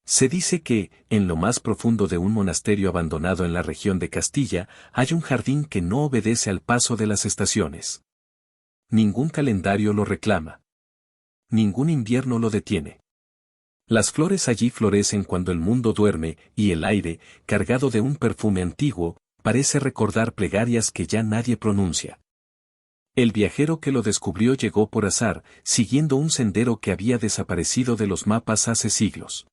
Se dice que, en lo más profundo de un monasterio abandonado en la región de Castilla, hay un jardín que no obedece al paso de las estaciones. Ningún calendario lo reclama. Ningún invierno lo detiene. Las flores allí florecen cuando el mundo duerme, y el aire, cargado de un perfume antiguo, parece recordar plegarias que ya nadie pronuncia. El viajero que lo descubrió llegó por azar, siguiendo un sendero que había desaparecido de los mapas hace siglos.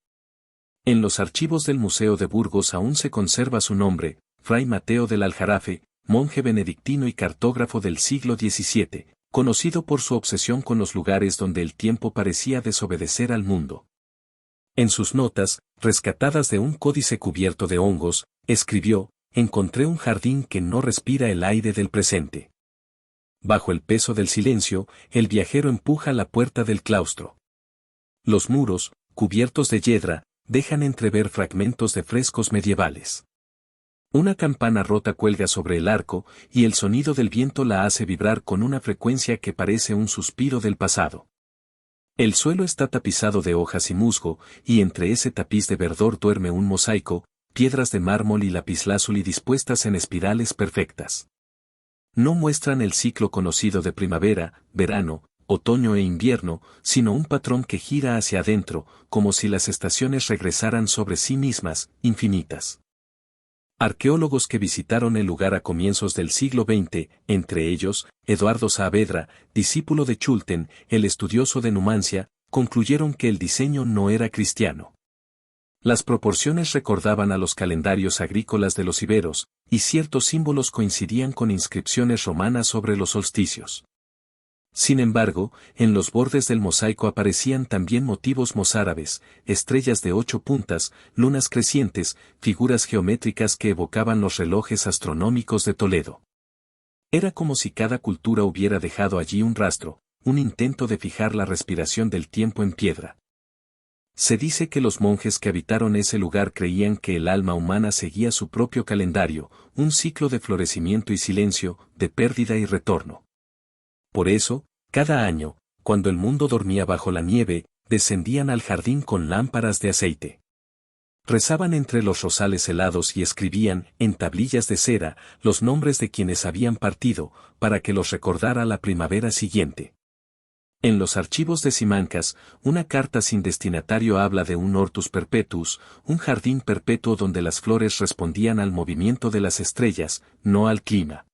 En los archivos del Museo de Burgos aún se conserva su nombre, Fray Mateo del Aljarafe, monje benedictino y cartógrafo del siglo XVII, conocido por su obsesión con los lugares donde el tiempo parecía desobedecer al mundo. En sus notas, rescatadas de un códice cubierto de hongos, escribió: encontré un jardín que no respira el aire del presente. Bajo el peso del silencio, el viajero empuja la puerta del claustro. Los muros, cubiertos de yedra, dejan entrever fragmentos de frescos medievales. Una campana rota cuelga sobre el arco, y el sonido del viento la hace vibrar con una frecuencia que parece un suspiro del pasado. El suelo está tapizado de hojas y musgo, y entre ese tapiz de verdor duerme un mosaico, piedras de mármol y lapislázuli dispuestas en espirales perfectas. No muestran el ciclo conocido de primavera, verano, otoño e invierno, sino un patrón que gira hacia adentro, como si las estaciones regresaran sobre sí mismas, infinitas. Arqueólogos que visitaron el lugar a comienzos del siglo XX, entre ellos, Eduardo Saavedra, discípulo de Chulten, el estudioso de Numancia, concluyeron que el diseño no era cristiano. Las proporciones recordaban a los calendarios agrícolas de los iberos, y ciertos símbolos coincidían con inscripciones romanas sobre los solsticios. Sin embargo, en los bordes del mosaico aparecían también motivos mozárabes, estrellas de 8 puntas, lunas crecientes, figuras geométricas que evocaban los relojes astronómicos de Toledo. Era como si cada cultura hubiera dejado allí un rastro, un intento de fijar la respiración del tiempo en piedra. Se dice que los monjes que habitaron ese lugar creían que el alma humana seguía su propio calendario, un ciclo de florecimiento y silencio, de pérdida y retorno. Por eso, cada año, cuando el mundo dormía bajo la nieve, descendían al jardín con lámparas de aceite. Rezaban entre los rosales helados y escribían, en tablillas de cera, los nombres de quienes habían partido, para que los recordara la primavera siguiente. En los archivos de Simancas, una carta sin destinatario habla de un hortus perpetuus, un jardín perpetuo donde las flores respondían al movimiento de las estrellas, no al clima.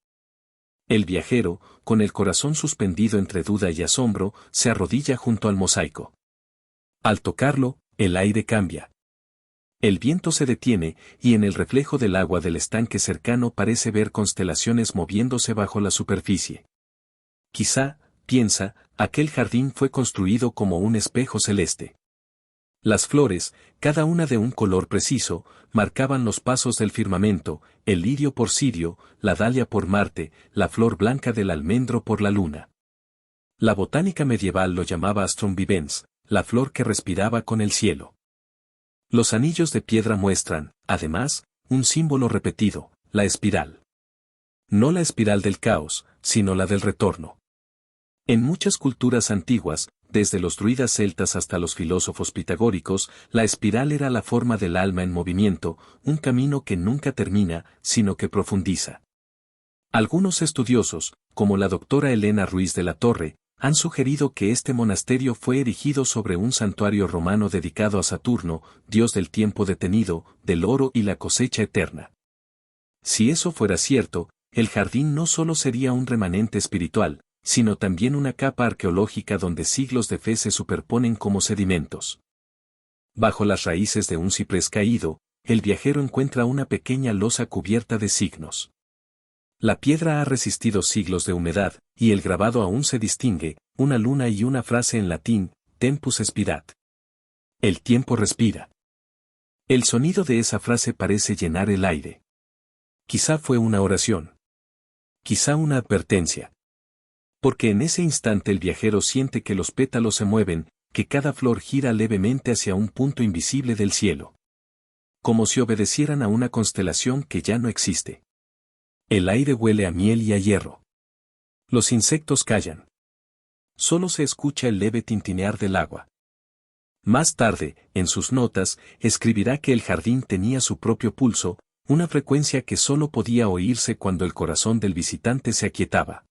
El viajero, con el corazón suspendido entre duda y asombro, se arrodilla junto al mosaico. Al tocarlo, el aire cambia. El viento se detiene, y en el reflejo del agua del estanque cercano parece ver constelaciones moviéndose bajo la superficie. Quizá, piensa, aquel jardín fue construido como un espejo celeste. Las flores, cada una de un color preciso, marcaban los pasos del firmamento, el lirio por Sirio, la dalia por Marte, la flor blanca del almendro por la luna. La botánica medieval lo llamaba astrum vivens, la flor que respiraba con el cielo. Los anillos de piedra muestran, además, un símbolo repetido, la espiral. No la espiral del caos, sino la del retorno. En muchas culturas antiguas, desde los druidas celtas hasta los filósofos pitagóricos, la espiral era la forma del alma en movimiento, un camino que nunca termina, sino que profundiza. Algunos estudiosos, como la doctora Elena Ruiz de la Torre, han sugerido que este monasterio fue erigido sobre un santuario romano dedicado a Saturno, dios del tiempo detenido, del oro y la cosecha eterna. Si eso fuera cierto, el jardín no solo sería un remanente espiritual, sino también una capa arqueológica donde siglos de fe se superponen como sedimentos. Bajo las raíces de un ciprés caído, el viajero encuentra una pequeña losa cubierta de signos. La piedra ha resistido siglos de humedad, y el grabado aún se distingue, una luna y una frase en latín, tempus expirat. El tiempo respira. El sonido de esa frase parece llenar el aire. Quizá fue una oración. Quizá una advertencia. Porque en ese instante el viajero siente que los pétalos se mueven, que cada flor gira levemente hacia un punto invisible del cielo. Como si obedecieran a una constelación que ya no existe. El aire huele a miel y a hierro. Los insectos callan. Solo se escucha el leve tintinear del agua. Más tarde, en sus notas, escribirá que el jardín tenía su propio pulso, una frecuencia que solo podía oírse cuando el corazón del visitante se aquietaba.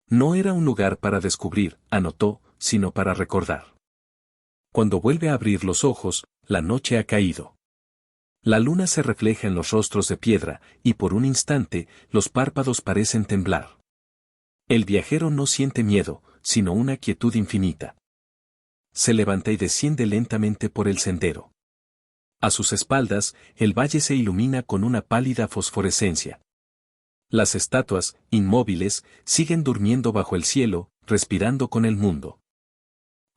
No era un lugar para descubrir, anotó, sino para recordar. Cuando vuelve a abrir los ojos, la noche ha caído. La luna se refleja en los rostros de piedra, y por un instante, los párpados parecen temblar. El viajero no siente miedo, sino una quietud infinita. Se levanta y desciende lentamente por el sendero. A sus espaldas, el valle se ilumina con una pálida fosforescencia. Las estatuas, inmóviles, siguen durmiendo bajo el cielo, respirando con el mundo.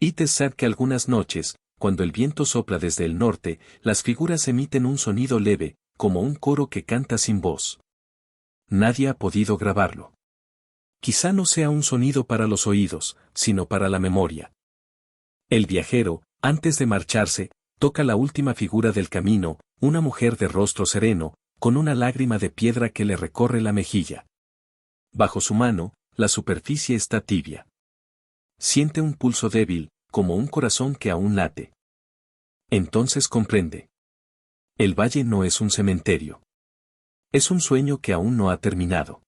It sabe que algunas noches, cuando el viento sopla desde el norte, las figuras emiten un sonido leve, como un coro que canta sin voz. Nadie ha podido grabarlo. Quizá no sea un sonido para los oídos, sino para la memoria. El viajero, antes de marcharse, toca la última figura del camino, una mujer de rostro sereno, con una lágrima de piedra que le recorre la mejilla. Bajo su mano, la superficie está tibia. Siente un pulso débil, como un corazón que aún late. Entonces comprende. El valle no es un cementerio. Es un sueño que aún no ha terminado.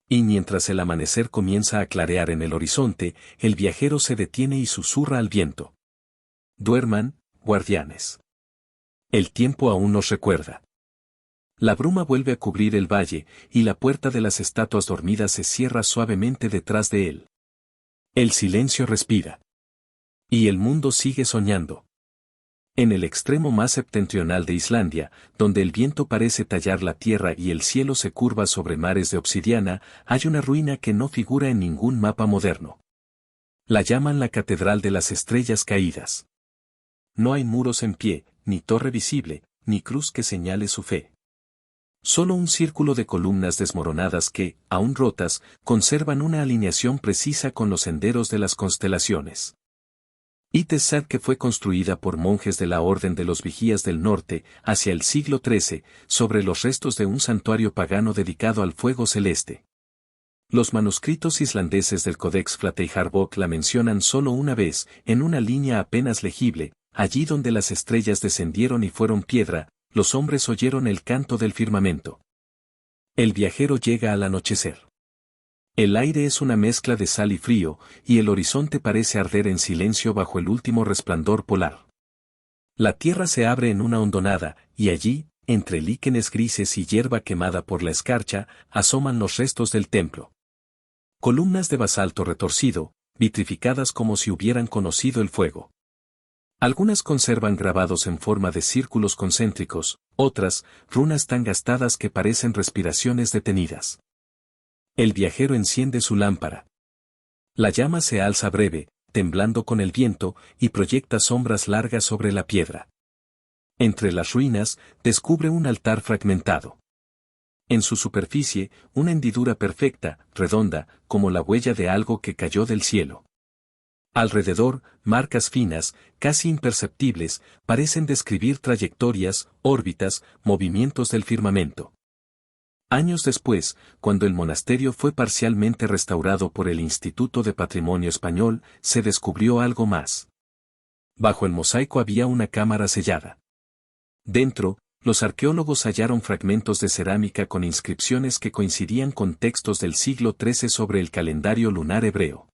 Y mientras el amanecer comienza a clarear en el horizonte, el viajero se detiene y susurra al viento. Duerman, guardianes. El tiempo aún nos recuerda. La bruma vuelve a cubrir el valle, y la puerta de las estatuas dormidas se cierra suavemente detrás de él. El silencio respira. Y el mundo sigue soñando. En el extremo más septentrional de Islandia, donde el viento parece tallar la tierra y el cielo se curva sobre mares de obsidiana, hay una ruina que no figura en ningún mapa moderno. La llaman la Catedral de las Estrellas Caídas. No hay muros en pie, ni torre visible, ni cruz que señale su fe. Solo un círculo de columnas desmoronadas que, aún rotas, conservan una alineación precisa con los senderos de las constelaciones. It sabe que fue construida por monjes de la Orden de los Vigías del Norte, hacia el siglo XIII, sobre los restos de un santuario pagano dedicado al fuego celeste. Los manuscritos islandeses del Codex Flateyjarbók la mencionan solo una vez, en una línea apenas legible, allí donde las estrellas descendieron y fueron piedra, los hombres oyeron el canto del firmamento. El viajero llega al anochecer. El aire es una mezcla de sal y frío, y el horizonte parece arder en silencio bajo el último resplandor polar. La tierra se abre en una hondonada, y allí, entre líquenes grises y hierba quemada por la escarcha, asoman los restos del templo. Columnas de basalto retorcido, vitrificadas como si hubieran conocido el fuego. Algunas conservan grabados en forma de círculos concéntricos, otras, runas tan gastadas que parecen respiraciones detenidas. El viajero enciende su lámpara. La llama se alza breve, temblando con el viento, y proyecta sombras largas sobre la piedra. Entre las ruinas, descubre un altar fragmentado. En su superficie, una hendidura perfecta, redonda, como la huella de algo que cayó del cielo. Alrededor, marcas finas, casi imperceptibles, parecen describir trayectorias, órbitas, movimientos del firmamento. Años después, cuando el monasterio fue parcialmente restaurado por el Instituto de Patrimonio Español, se descubrió algo más. Bajo el mosaico había una cámara sellada. Dentro, los arqueólogos hallaron fragmentos de cerámica con inscripciones que coincidían con textos del siglo XIII sobre el calendario lunar hebreo.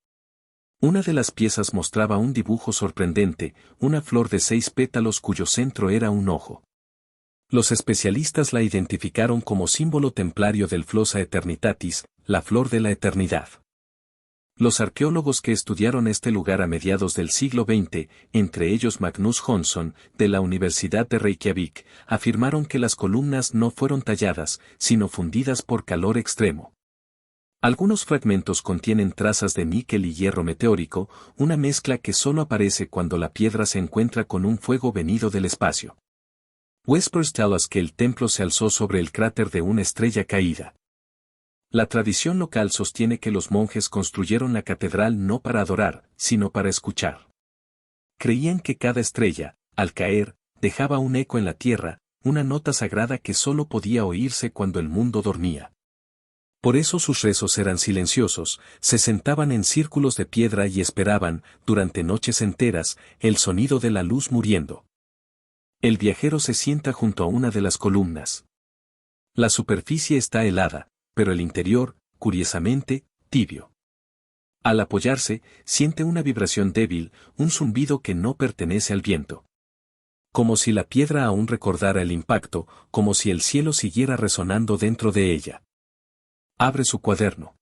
Una de las piezas mostraba un dibujo sorprendente, una flor de 6 pétalos cuyo centro era un ojo. Los especialistas la identificaron como símbolo templario del Flossa Eternitatis, la flor de la eternidad. Los arqueólogos que estudiaron este lugar a mediados del siglo XX, entre ellos Magnus Jonsson, de la Universidad de Reykjavik, afirmaron que las columnas no fueron talladas, sino fundidas por calor extremo. Algunos fragmentos contienen trazas de níquel y hierro meteórico, una mezcla que solo aparece cuando la piedra se encuentra con un fuego venido del espacio. Vespers tell us que el templo se alzó sobre el cráter de una estrella caída. La tradición local sostiene que los monjes construyeron la catedral no para adorar, sino para escuchar. Creían que cada estrella, al caer, dejaba un eco en la tierra, una nota sagrada que solo podía oírse cuando el mundo dormía. Por eso sus rezos eran silenciosos, se sentaban en círculos de piedra y esperaban, durante noches enteras, el sonido de la luz muriendo. El viajero se sienta junto a una de las columnas. La superficie está helada, pero el interior, curiosamente, tibio. Al apoyarse, siente una vibración débil, un zumbido que no pertenece al viento. Como si la piedra aún recordara el impacto, como si el cielo siguiera resonando dentro de ella. Abre su cuaderno.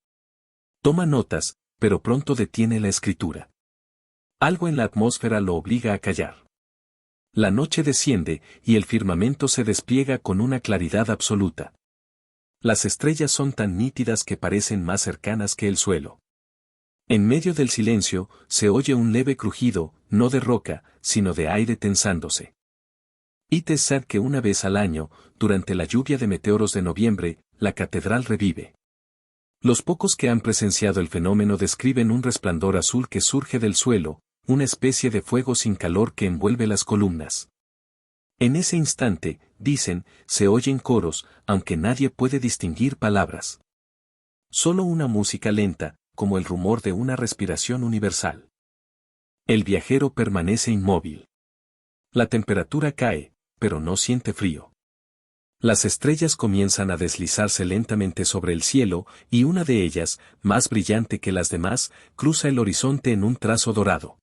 Toma notas, pero pronto detiene la escritura. Algo en la atmósfera lo obliga a callar. La noche desciende, y el firmamento se despliega con una claridad absoluta. Las estrellas son tan nítidas que parecen más cercanas que el suelo. En medio del silencio, se oye un leve crujido, no de roca, sino de aire tensándose. It es sad que una vez al año, durante la lluvia de meteoros de noviembre, la catedral revive. Los pocos que han presenciado el fenómeno describen un resplandor azul que surge del suelo, una especie de fuego sin calor que envuelve las columnas. En ese instante, dicen, se oyen coros, aunque nadie puede distinguir palabras. Solo una música lenta, como el rumor de una respiración universal. El viajero permanece inmóvil. La temperatura cae, pero no siente frío. Las estrellas comienzan a deslizarse lentamente sobre el cielo, y una de ellas, más brillante que las demás, cruza el horizonte en un trazo dorado.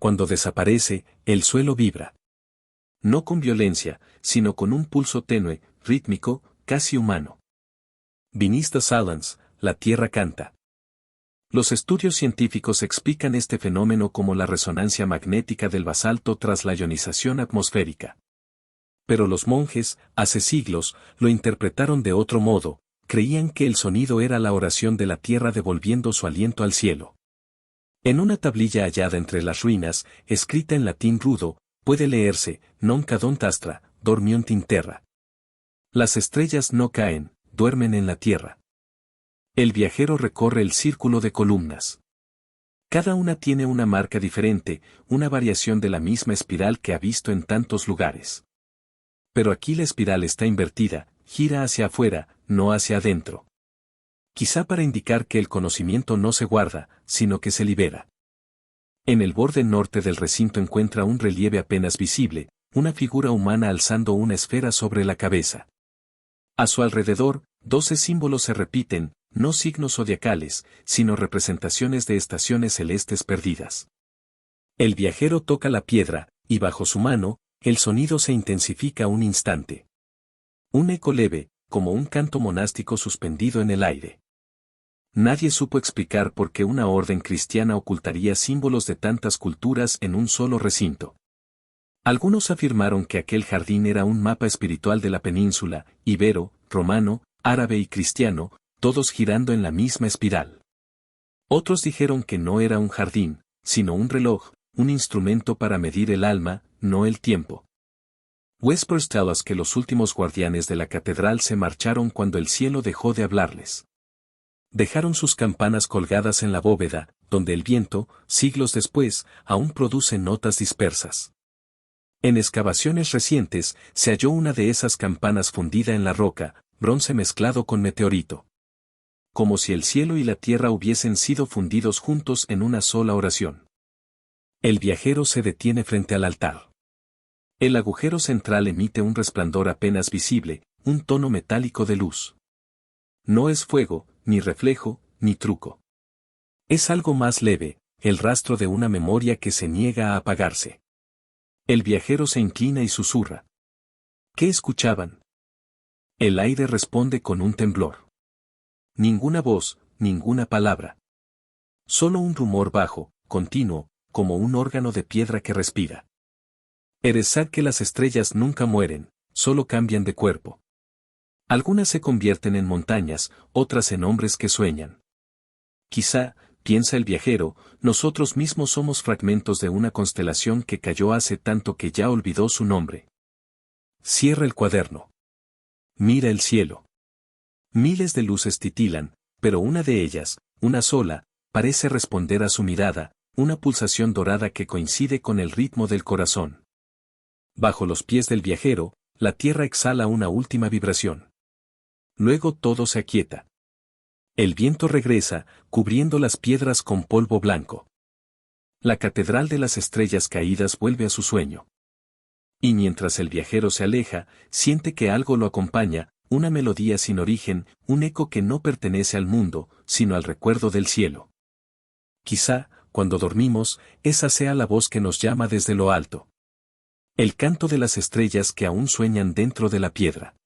Cuando desaparece, el suelo vibra. No con violencia, sino con un pulso tenue, rítmico, casi humano. Beneath the silence, la tierra canta. Los estudios científicos explican este fenómeno como la resonancia magnética del basalto tras la ionización atmosférica. Pero los monjes, hace siglos, lo interpretaron de otro modo, creían que el sonido era la oración de la tierra devolviendo su aliento al cielo. En una tablilla hallada entre las ruinas, escrita en latín rudo, puede leerse, non cadunt astra, dormiunt in terra. Las estrellas no caen, duermen en la tierra. El viajero recorre el círculo de columnas. Cada una tiene una marca diferente, una variación de la misma espiral que ha visto en tantos lugares. Pero aquí la espiral está invertida, gira hacia afuera, no hacia adentro. Quizá para indicar que el conocimiento no se guarda, sino que se libera. En el borde norte del recinto encuentra un relieve apenas visible, una figura humana alzando una esfera sobre la cabeza. A su alrededor, 12 símbolos se repiten, no signos zodiacales, sino representaciones de estaciones celestes perdidas. El viajero toca la piedra, y bajo su mano, el sonido se intensifica un instante. Un eco leve, como un canto monástico suspendido en el aire. Nadie supo explicar por qué una orden cristiana ocultaría símbolos de tantas culturas en un solo recinto. Algunos afirmaron que aquel jardín era un mapa espiritual de la península, ibero, romano, árabe y cristiano, todos girando en la misma espiral. Otros dijeron que no era un jardín, sino un reloj, un instrumento para medir el alma, no el tiempo. Vespers tell us que los últimos guardianes de la catedral se marcharon cuando el cielo dejó de hablarles. Dejaron sus campanas colgadas en la bóveda, donde el viento, siglos después, aún produce notas dispersas. En excavaciones recientes, se halló una de esas campanas fundida en la roca, bronce mezclado con meteorito. Como si el cielo y la tierra hubiesen sido fundidos juntos en una sola oración. El viajero se detiene frente al altar. El agujero central emite un resplandor apenas visible, un tono metálico de luz. No es fuego, ni reflejo, ni truco. Es algo más leve, el rastro de una memoria que se niega a apagarse. El viajero se inclina y susurra. ¿Qué escuchaban? El aire responde con un temblor. Ninguna voz, ninguna palabra. Solo un rumor bajo, continuo, como un órgano de piedra que respira. Eresad que las estrellas nunca mueren, solo cambian de cuerpo. Algunas se convierten en montañas, otras en hombres que sueñan. Quizá, piensa el viajero, nosotros mismos somos fragmentos de una constelación que cayó hace tanto que ya olvidó su nombre. Cierra el cuaderno. Mira el cielo. Miles de luces titilan, pero una de ellas, una sola, parece responder a su mirada, una pulsación dorada que coincide con el ritmo del corazón. Bajo los pies del viajero, la tierra exhala una última vibración. Luego todo se aquieta. El viento regresa, cubriendo las piedras con polvo blanco. La catedral de las estrellas caídas vuelve a su sueño. Y mientras el viajero se aleja, siente que algo lo acompaña, una melodía sin origen, un eco que no pertenece al mundo, sino al recuerdo del cielo. Quizá, cuando dormimos, esa sea la voz que nos llama desde lo alto. El canto de las estrellas que aún sueñan dentro de la piedra.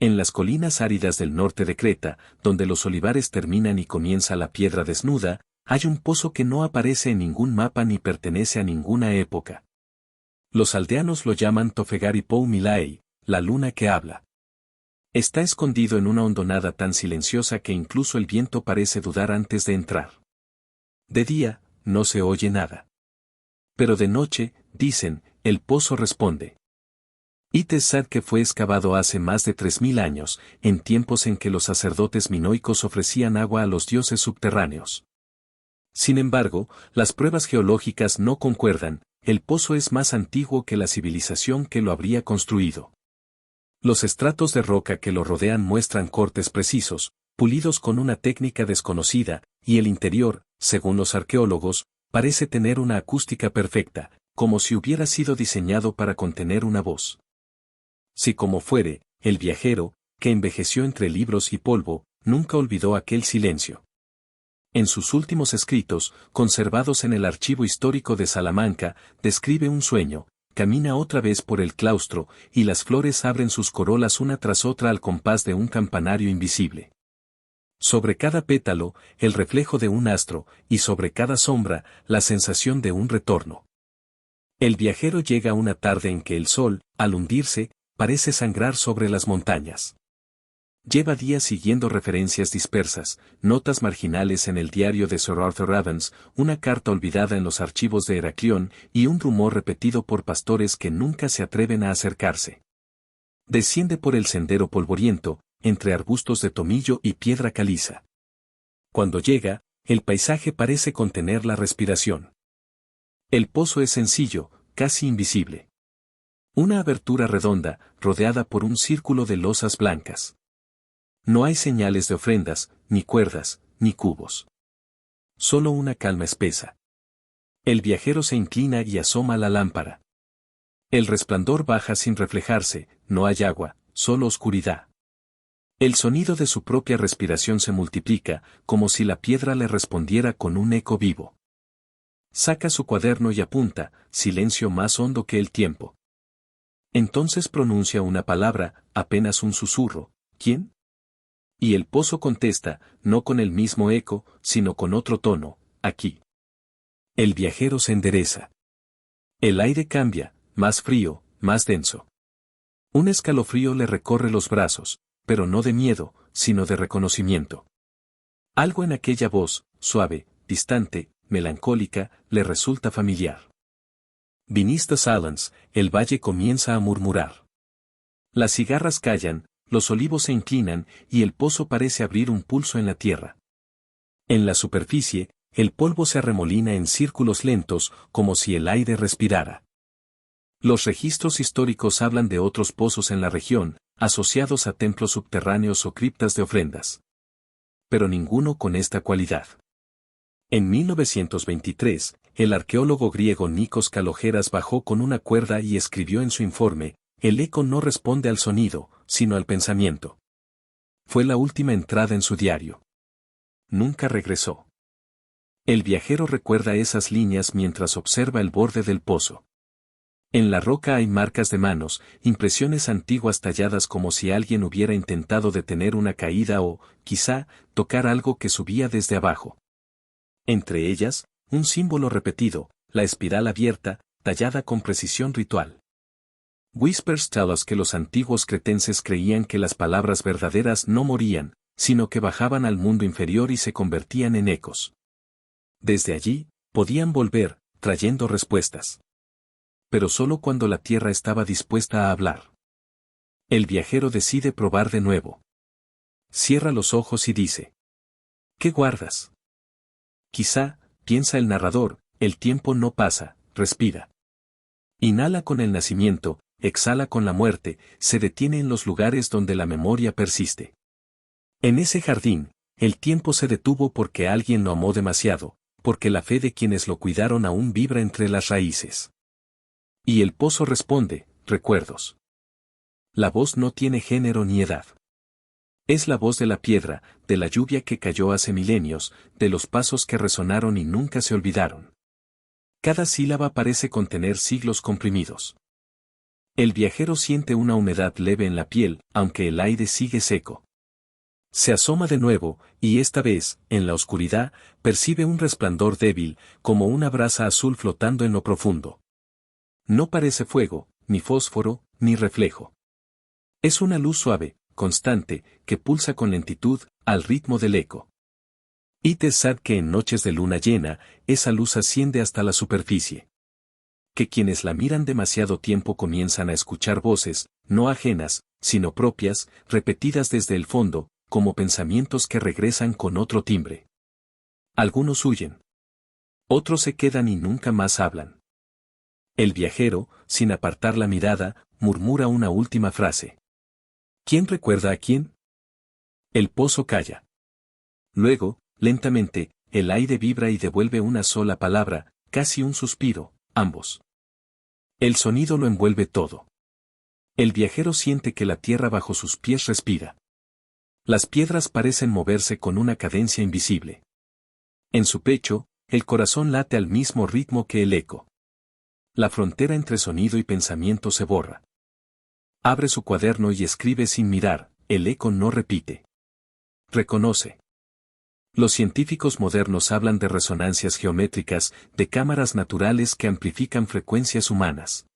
En las colinas áridas del norte de Creta, donde los olivares terminan y comienza la piedra desnuda, hay un pozo que no aparece en ningún mapa ni pertenece a ninguna época. Los aldeanos lo llaman Tofegari Pou Milaei, la luna que habla. Está escondido en una hondonada tan silenciosa que incluso el viento parece dudar antes de entrar. De día, no se oye nada. Pero de noche, dicen, el pozo responde. Itezat que fue excavado hace más de 3000 años, en tiempos en que los sacerdotes minoicos ofrecían agua a los dioses subterráneos. Sin embargo, las pruebas geológicas no concuerdan, el pozo es más antiguo que la civilización que lo habría construido. Los estratos de roca que lo rodean muestran cortes precisos, pulidos con una técnica desconocida, y el interior, según los arqueólogos, parece tener una acústica perfecta, como si hubiera sido diseñado para contener una voz. Si como fuere, el viajero, que envejeció entre libros y polvo, nunca olvidó aquel silencio. En sus últimos escritos, conservados en el Archivo Histórico de Salamanca, describe un sueño, camina otra vez por el claustro, y las flores abren sus corolas una tras otra al compás de un campanario invisible. Sobre cada pétalo, el reflejo de un astro, y sobre cada sombra, la sensación de un retorno. El viajero llega una tarde en que el sol, al hundirse, parece sangrar sobre las montañas. Lleva días siguiendo referencias dispersas, notas marginales en el diario de Sir Arthur Evans, una carta olvidada en los archivos de Heraclión y un rumor repetido por pastores que nunca se atreven a acercarse. Desciende por el sendero polvoriento, entre arbustos de tomillo y piedra caliza. Cuando llega, el paisaje parece contener la respiración. El pozo es sencillo, casi invisible. Una abertura redonda, rodeada por un círculo de losas blancas. No hay señales de ofrendas, ni cuerdas, ni cubos. Solo una calma espesa. El viajero se inclina y asoma la lámpara. El resplandor baja sin reflejarse, no hay agua, solo oscuridad. El sonido de su propia respiración se multiplica, como si la piedra le respondiera con un eco vivo. Saca su cuaderno y apunta, silencio más hondo que el tiempo. Entonces pronuncia una palabra, apenas un susurro, ¿quién? Y el pozo contesta, no con el mismo eco, sino con otro tono, aquí. El viajero se endereza. El aire cambia, más frío, más denso. Un escalofrío le recorre los brazos, pero no de miedo, sino de reconocimiento. Algo en aquella voz, suave, distante, melancólica, le resulta familiar. Beneath the silence, el valle comienza a murmurar. Las cigarras callan, los olivos se inclinan, y el pozo parece abrir un pulso en la tierra. En la superficie, el polvo se arremolina en círculos lentos, como si el aire respirara. Los registros históricos hablan de otros pozos en la región, asociados a templos subterráneos o criptas de ofrendas. Pero ninguno con esta cualidad. En 1923, el arqueólogo griego Nikos Kalogeras bajó con una cuerda y escribió en su informe, el eco no responde al sonido, sino al pensamiento. Fue la última entrada en su diario. Nunca regresó. El viajero recuerda esas líneas mientras observa el borde del pozo. En la roca hay marcas de manos, impresiones antiguas talladas como si alguien hubiera intentado detener una caída o, quizá, tocar algo que subía desde abajo. Entre ellas, un símbolo repetido, la espiral abierta, tallada con precisión ritual. Whispers tell us que los antiguos cretenses creían que las palabras verdaderas no morían, sino que bajaban al mundo inferior y se convertían en ecos. Desde allí, podían volver, trayendo respuestas. Pero solo cuando la tierra estaba dispuesta a hablar. El viajero decide probar de nuevo. Cierra los ojos y dice: ¿qué guardas? Quizá, piensa el narrador, el tiempo no pasa, respira. Inhala con el nacimiento, exhala con la muerte, se detiene en los lugares donde la memoria persiste. En ese jardín, el tiempo se detuvo porque alguien lo amó demasiado, porque la fe de quienes lo cuidaron aún vibra entre las raíces. Y el pozo responde, recuerdos. La voz no tiene género ni edad. Es la voz de la piedra, de la lluvia que cayó hace milenios, de los pasos que resonaron y nunca se olvidaron. Cada sílaba parece contener siglos comprimidos. El viajero siente una humedad leve en la piel, aunque el aire sigue seco. Se asoma de nuevo, y esta vez, en la oscuridad, percibe un resplandor débil, como una brasa azul flotando en lo profundo. No parece fuego, ni fósforo, ni reflejo. Es una luz suave, constante, que pulsa con lentitud, al ritmo del eco. Y te sad que en noches de luna llena, esa luz asciende hasta la superficie. Que quienes la miran demasiado tiempo comienzan a escuchar voces, no ajenas, sino propias, repetidas desde el fondo, como pensamientos que regresan con otro timbre. Algunos huyen. Otros se quedan y nunca más hablan. El viajero, sin apartar la mirada, murmura una última frase. ¿Quién recuerda a quién? El pozo calla. Luego, lentamente, el aire vibra y devuelve una sola palabra, casi un suspiro, ambos. El sonido lo envuelve todo. El viajero siente que la tierra bajo sus pies respira. Las piedras parecen moverse con una cadencia invisible. En su pecho, el corazón late al mismo ritmo que el eco. La frontera entre sonido y pensamiento se borra. Abre su cuaderno y escribe sin mirar, el eco no repite. Reconoce. Los científicos modernos hablan de resonancias geométricas, de cámaras naturales que amplifican frecuencias humanas.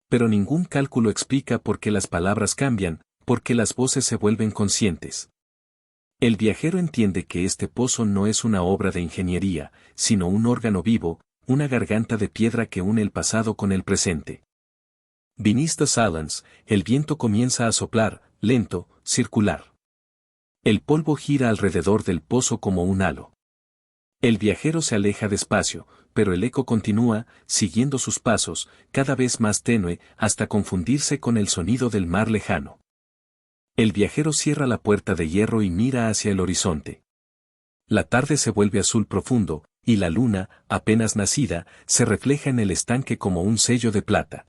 Pero ningún cálculo explica por qué las palabras cambian, por qué las voces se vuelven conscientes. El viajero entiende que este pozo no es una obra de ingeniería, sino un órgano vivo, una garganta de piedra que une el pasado con el presente. Beneath the silence, el viento comienza a soplar, lento, circular. El polvo gira alrededor del pozo como un halo. El viajero se aleja despacio, pero el eco continúa, siguiendo sus pasos, cada vez más tenue, hasta confundirse con el sonido del mar lejano. El viajero cierra la puerta de hierro y mira hacia el horizonte. La tarde se vuelve azul profundo, y la luna, apenas nacida, se refleja en el estanque como un sello de plata.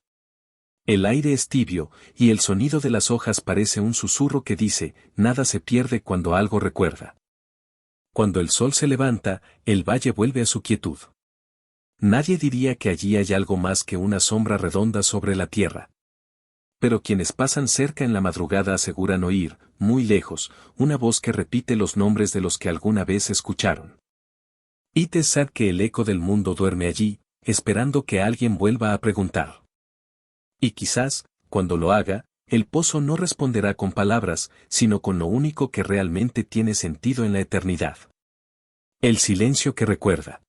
El aire es tibio, y el sonido de las hojas parece un susurro que dice, nada se pierde cuando algo recuerda. Cuando el sol se levanta, el valle vuelve a su quietud. Nadie diría que allí hay algo más que una sombra redonda sobre la tierra. Pero quienes pasan cerca en la madrugada aseguran oír, muy lejos, una voz que repite los nombres de los que alguna vez escucharon. It is sad que el eco del mundo duerme allí, esperando que alguien vuelva a preguntar. Y quizás, cuando lo haga, el pozo no responderá con palabras, sino con lo único que realmente tiene sentido en la eternidad. El silencio que recuerda.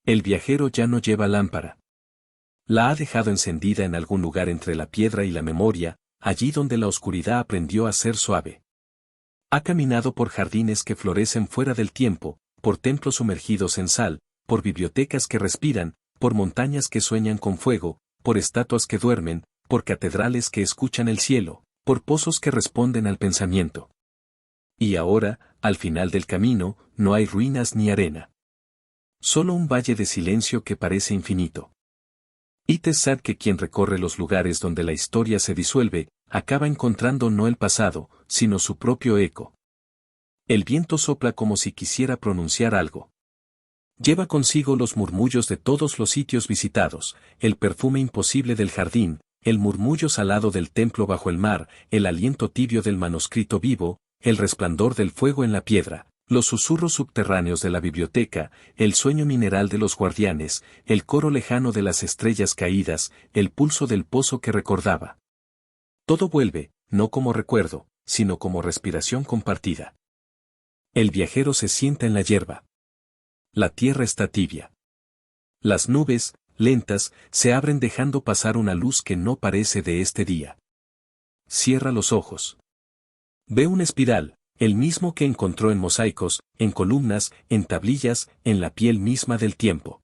El viajero ya no lleva lámpara. La ha dejado encendida en algún lugar entre la piedra y la memoria, allí donde la oscuridad aprendió a ser suave. Ha caminado por jardines que florecen fuera del tiempo, por templos sumergidos en sal, por bibliotecas que respiran, por montañas que sueñan con fuego, por estatuas que duermen, por catedrales que escuchan el cielo, por pozos que responden al pensamiento. Y ahora, al final del camino, no hay ruinas ni arena. Solo un valle de silencio que parece infinito. It is sad que quien recorre los lugares donde la historia se disuelve, acaba encontrando no el pasado, sino su propio eco. El viento sopla como si quisiera pronunciar algo. Lleva consigo los murmullos de todos los sitios visitados, el perfume imposible del jardín, el murmullo salado del templo bajo el mar, el aliento tibio del manuscrito vivo, el resplandor del fuego en la piedra, los susurros subterráneos de la biblioteca, el sueño mineral de los guardianes, el coro lejano de las estrellas caídas, el pulso del pozo que recordaba. Todo vuelve, no como recuerdo, sino como respiración compartida. El viajero se sienta en la hierba. La tierra está tibia. Las nubes, lentas, se abren dejando pasar una luz que no parece de este día. Cierra los ojos. Ve una espiral, el mismo que encontró en mosaicos, en columnas, en tablillas, en la piel misma del tiempo.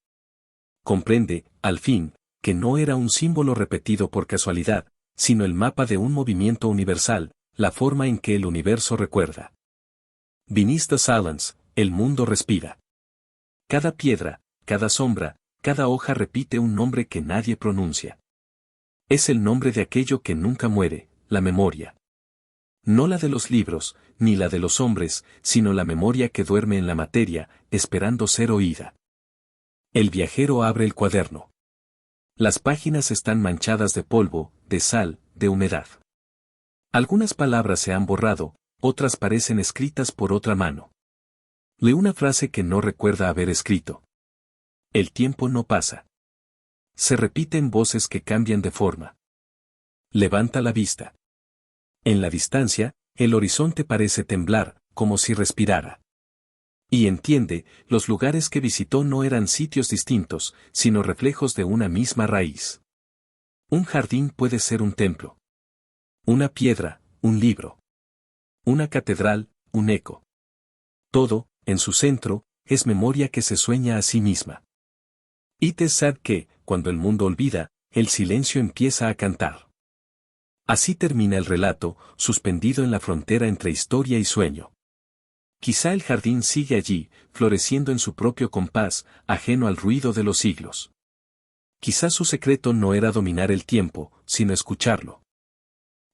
Comprende, al fin, que no era un símbolo repetido por casualidad, sino el mapa de un movimiento universal, la forma en que el universo recuerda. Beneath the silence, el mundo respira. Cada piedra, cada sombra, cada hoja repite un nombre que nadie pronuncia. Es el nombre de aquello que nunca muere, la memoria. No la de los libros, ni la de los hombres, sino la memoria que duerme en la materia, esperando ser oída. El viajero abre el cuaderno. Las páginas están manchadas de polvo, de sal, de humedad. Algunas palabras se han borrado, otras parecen escritas por otra mano. Lee una frase que no recuerda haber escrito. El tiempo no pasa. Se repiten voces que cambian de forma. Levanta la vista. En la distancia, el horizonte parece temblar, como si respirara. Y entiende, los lugares que visitó no eran sitios distintos, sino reflejos de una misma raíz. Un jardín puede ser un templo. Una piedra, un libro. Una catedral, un eco. Todo, en su centro, es memoria que se sueña a sí misma. It is sad que, cuando el mundo olvida, el silencio empieza a cantar. Así termina el relato, suspendido en la frontera entre historia y sueño. Quizá el jardín sigue allí, floreciendo en su propio compás, ajeno al ruido de los siglos. Quizá su secreto no era dominar el tiempo, sino escucharlo.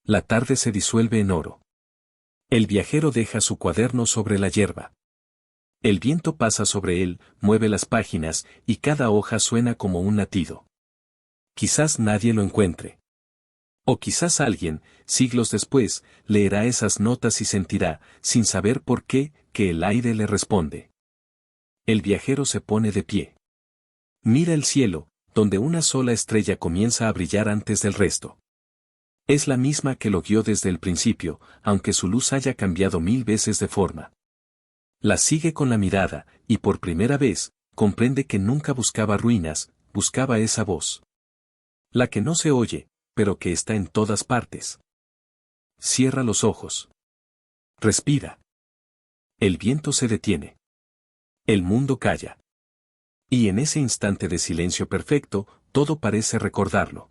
La tarde se disuelve en oro. El viajero deja su cuaderno sobre la hierba. El viento pasa sobre él, mueve las páginas, y cada hoja suena como un latido. Quizás nadie lo encuentre. O quizás alguien, siglos después, leerá esas notas y sentirá, sin saber por qué, que el aire le responde. El viajero se pone de pie. Mira el cielo, donde una sola estrella comienza a brillar antes del resto. Es la misma que lo guió desde el principio, aunque su luz haya cambiado 1000 veces de forma. La sigue con la mirada, y por primera vez, comprende que nunca buscaba ruinas, buscaba esa voz. La que no se oye, pero que está en todas partes. Cierra los ojos. Respira. El viento se detiene. El mundo calla. Y en ese instante de silencio perfecto, todo parece recordarlo.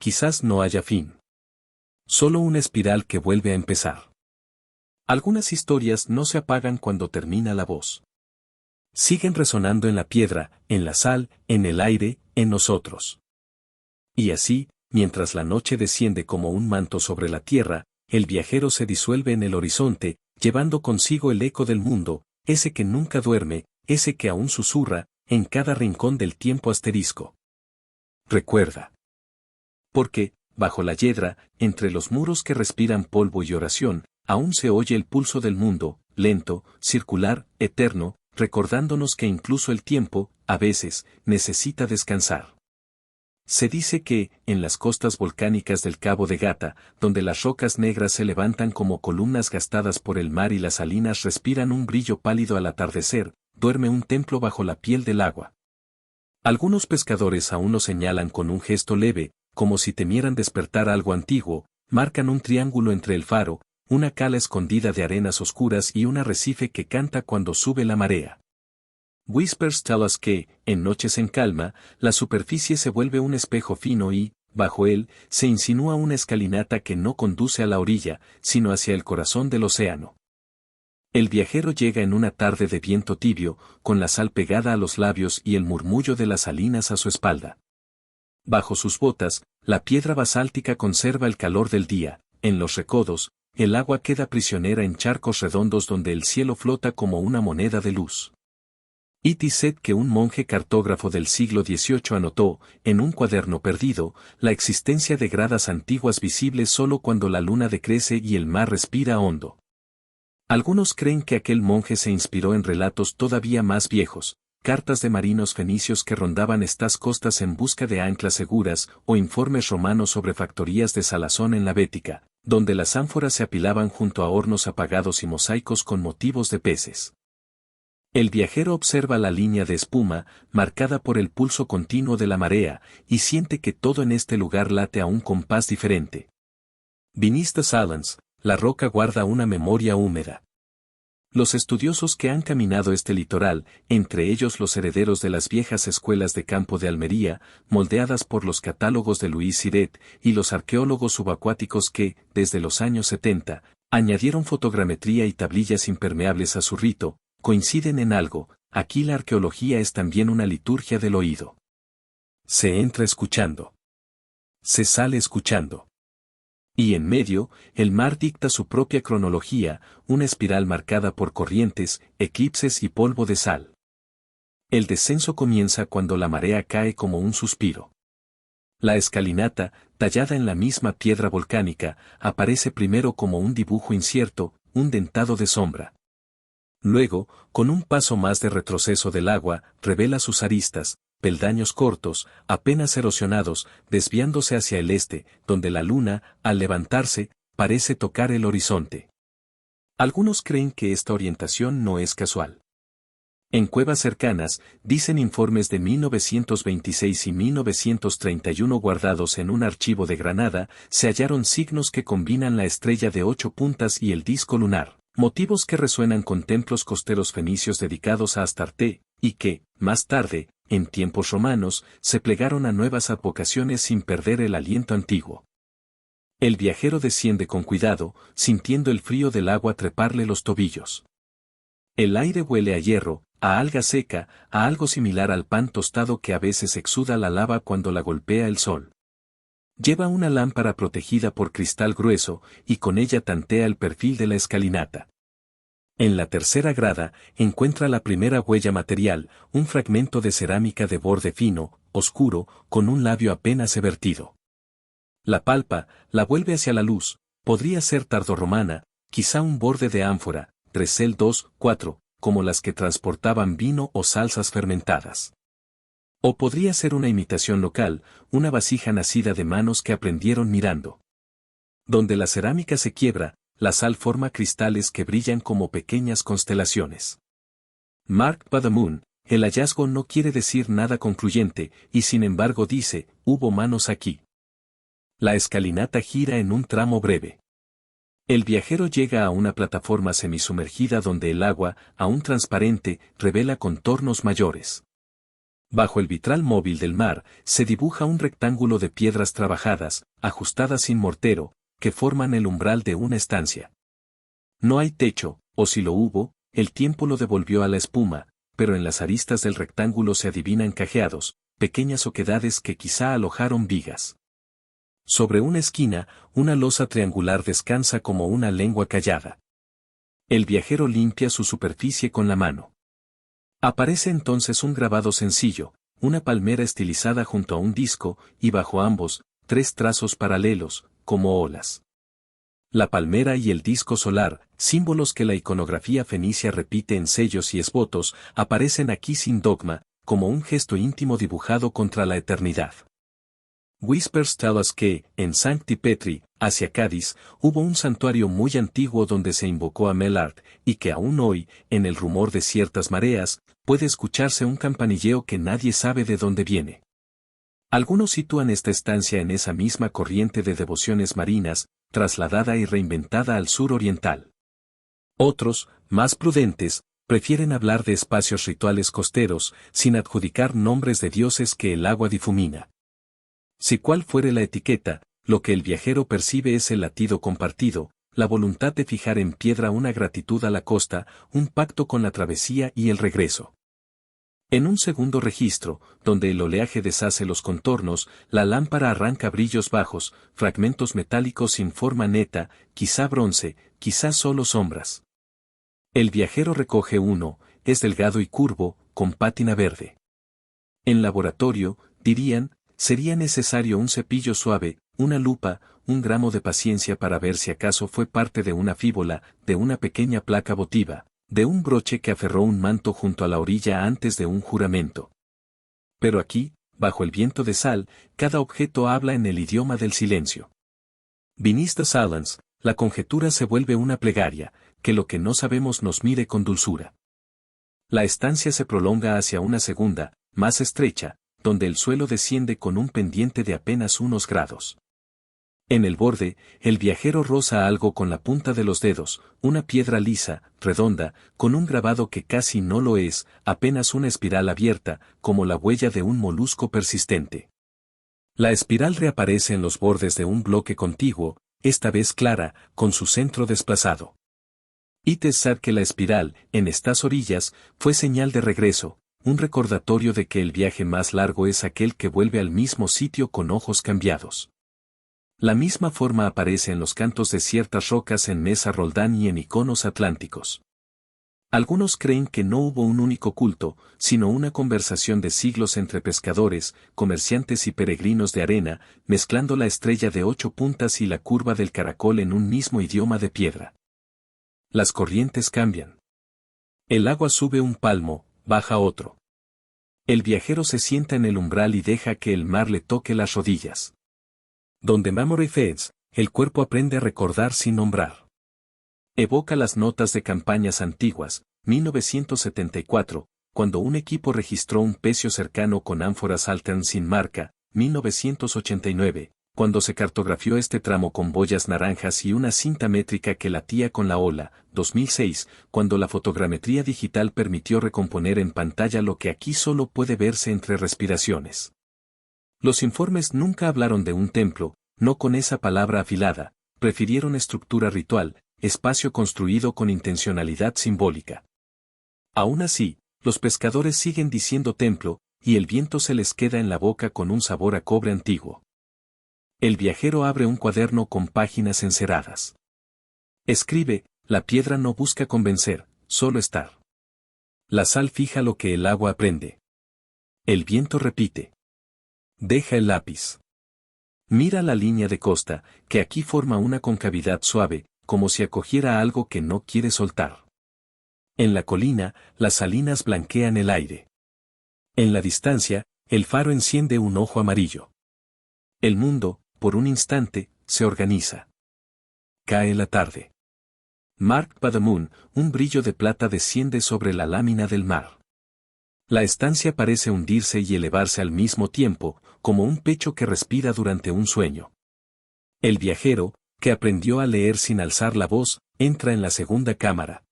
Quizás no haya fin. Solo una espiral que vuelve a empezar. Algunas historias no se apagan cuando termina la voz. Siguen resonando en la piedra, en la sal, en el aire, en nosotros. Y así, mientras la noche desciende como un manto sobre la tierra, el viajero se disuelve en el horizonte, llevando consigo el eco del mundo, ese que nunca duerme, ese que aún susurra, en cada rincón del tiempo asterisco. Recuerda. Porque, bajo la hiedra, entre los muros que respiran polvo y oración, aún se oye el pulso del mundo, lento, circular, eterno, recordándonos que incluso el tiempo, a veces, necesita descansar. Se dice que, en las costas volcánicas del Cabo de Gata, donde las rocas negras se levantan como columnas gastadas por el mar y las salinas respiran un brillo pálido al atardecer, duerme un templo bajo la piel del agua. Algunos pescadores aún lo señalan con un gesto leve, como si temieran despertar algo antiguo, marcan un triángulo entre el faro, una cala escondida de arenas oscuras y un arrecife que canta cuando sube la marea. Whispers tell us que, en noches en calma, la superficie se vuelve un espejo fino y, bajo él, se insinúa una escalinata que no conduce a la orilla, sino hacia el corazón del océano. El viajero llega en una tarde de viento tibio, con la sal pegada a los labios y el murmullo de las salinas a su espalda. Bajo sus botas, la piedra basáltica conserva el calor del día, en los recodos, el agua queda prisionera en charcos redondos donde el cielo flota como una moneda de luz. It is said que un monje cartógrafo del siglo XVIII anotó, en un cuaderno perdido, la existencia de gradas antiguas visibles solo cuando la luna decrece y el mar respira hondo. Algunos creen que aquel monje se inspiró en relatos todavía más viejos, cartas de marinos fenicios que rondaban estas costas en busca de anclas seguras, o informes romanos sobre factorías de salazón en la Bética, donde las ánforas se apilaban junto a hornos apagados y mosaicos con motivos de peces. El viajero observa la línea de espuma, marcada por el pulso continuo de la marea, y siente que todo en este lugar late a un compás diferente. Beneath the silence, la roca guarda una memoria húmeda. Los estudiosos que han caminado este litoral, entre ellos los herederos de las viejas escuelas de campo de Almería, moldeadas por los catálogos de Louis Siret, y los arqueólogos subacuáticos que, desde los años 70, Añadieron fotogrametría y tablillas impermeables a su rito, coinciden en algo, aquí la arqueología es también una liturgia del oído. Se entra escuchando. Se sale escuchando. Y en medio, el mar dicta su propia cronología, una espiral marcada por corrientes, eclipses y polvo de sal. El descenso comienza cuando la marea cae como un suspiro. La escalinata, tallada en la misma piedra volcánica, aparece primero como un dibujo incierto, un dentado de sombra. Luego, con un paso más de retroceso del agua, revela sus aristas, peldaños cortos, apenas erosionados, desviándose hacia el este, donde la luna, al levantarse, parece tocar el horizonte. Algunos creen que esta orientación no es casual. En cuevas cercanas, dicen informes de 1926 y 1931 guardados en un archivo de Granada, se hallaron signos que combinan la estrella de 8 puntas y el disco lunar, motivos que resuenan con templos costeros fenicios dedicados a Astarte, y que, más tarde, en tiempos romanos, se plegaron a nuevas advocaciones sin perder el aliento antiguo. El viajero desciende con cuidado, sintiendo el frío del agua treparle los tobillos. El aire huele a hierro, a alga seca, a algo similar al pan tostado que a veces exuda la lava cuando la golpea el sol. Lleva una lámpara protegida por cristal grueso, y con ella tantea el perfil de la escalinata. En la tercera grada, encuentra la primera huella material, un fragmento de cerámica de borde fino, oscuro, con un labio apenas evertido. La palpa, la vuelve hacia la luz, podría ser tardorromana, quizá un borde de ánfora, tresel 2-4, como las que transportaban vino o salsas fermentadas. O podría ser una imitación local, una vasija nacida de manos que aprendieron mirando. Donde la cerámica se quiebra, la sal forma cristales que brillan como pequeñas constelaciones. Mark Badamoon, el hallazgo no quiere decir nada concluyente, y sin embargo dice, hubo manos aquí. La escalinata gira en un tramo breve. El viajero llega a una plataforma semisumergida donde el agua, aún transparente, revela contornos mayores. Bajo el vitral móvil del mar, se dibuja un rectángulo de piedras trabajadas, ajustadas sin mortero, que forman el umbral de una estancia. No hay techo, o si lo hubo, el tiempo lo devolvió a la espuma, pero en las aristas del rectángulo se adivinan cajeados, pequeñas oquedades que quizá alojaron vigas. Sobre una esquina, una losa triangular descansa como una lengua callada. El viajero limpia su superficie con la mano. Aparece entonces un grabado sencillo, una palmera estilizada junto a un disco, y bajo ambos, 3 trazos paralelos, como olas. La palmera y el disco solar, símbolos que la iconografía fenicia repite en sellos y esbotos, aparecen aquí sin dogma, como un gesto íntimo dibujado contra la eternidad. Whispers tell us que, en Sancti Petri, hacia Cádiz, hubo un santuario muy antiguo donde se invocó a Melart, y que aún hoy, en el rumor de ciertas mareas, puede escucharse un campanilleo que nadie sabe de dónde viene. Algunos sitúan esta estancia en esa misma corriente de devociones marinas, trasladada y reinventada al sur oriental. Otros, más prudentes, prefieren hablar de espacios rituales costeros, sin adjudicar nombres de dioses que el agua difumina. Si cual fuere la etiqueta, lo que el viajero percibe es el latido compartido, la voluntad de fijar en piedra una gratitud a la costa, un pacto con la travesía y el regreso. En un segundo registro, donde el oleaje deshace los contornos, la lámpara arranca brillos bajos, fragmentos metálicos sin forma neta, quizá bronce, quizá solo sombras. El viajero recoge uno, es delgado y curvo, con pátina verde. En laboratorio, dirían, sería necesario un cepillo suave, una lupa, un gramo de paciencia para ver si acaso fue parte de una fíbola, de una pequeña placa votiva, de un broche que aferró un manto junto a la orilla antes de un juramento. Pero aquí, bajo el viento de sal, cada objeto habla en el idioma del silencio. Beneath the silence, la conjetura se vuelve una plegaria, que lo que no sabemos nos mire con dulzura. La estancia se prolonga hacia una segunda, más estrecha, donde el suelo desciende con un pendiente de apenas unos grados. En el borde, el viajero roza algo con la punta de los dedos, una piedra lisa, redonda, con un grabado que casi no lo es, apenas una espiral abierta, como la huella de un molusco persistente. La espiral reaparece en los bordes de un bloque contiguo, esta vez clara, con su centro desplazado. Itesar que la espiral, en estas orillas, fue señal de regreso, un recordatorio de que el viaje más largo es aquel que vuelve al mismo sitio con ojos cambiados. La misma forma aparece en los cantos de ciertas rocas en Mesa Roldán y en iconos atlánticos. Algunos creen que no hubo un único culto, sino una conversación de siglos entre pescadores, comerciantes y peregrinos de arena, mezclando la estrella de 8 puntas y la curva del caracol en un mismo idioma de piedra. Las corrientes cambian. El agua sube un palmo, baja otro. El viajero se sienta en el umbral y deja que el mar le toque las rodillas. Donde memory fades, el cuerpo aprende a recordar sin nombrar. Evoca las notas de campañas antiguas, 1974, cuando un equipo registró un pecio cercano con ánforas Altern sin marca, 1989, cuando se cartografió este tramo con boyas naranjas y una cinta métrica que latía con la ola, 2006, cuando la fotogrametría digital permitió recomponer en pantalla lo que aquí solo puede verse entre respiraciones. Los informes nunca hablaron de un templo, no con esa palabra afilada, prefirieron estructura ritual, espacio construido con intencionalidad simbólica. Aún así, los pescadores siguen diciendo templo, y el viento se les queda en la boca con un sabor a cobre antiguo. El viajero abre un cuaderno con páginas enceradas. Escribe, la piedra no busca convencer, solo estar. La sal fija lo que el agua aprende. El viento repite. Deja el lápiz. Mira la línea de costa, que aquí forma una concavidad suave, como si acogiera algo que no quiere soltar. En la colina, las salinas blanquean el aire. En la distancia, el faro enciende un ojo amarillo. El mundo, por un instante, se organiza. Cae la tarde. Marked by the moon, un brillo de plata desciende sobre la lámina del mar. La estancia parece hundirse y elevarse al mismo tiempo, como un pecho que respira durante un sueño. El viajero, que aprendió a leer sin alzar la voz, entra en la segunda cámara.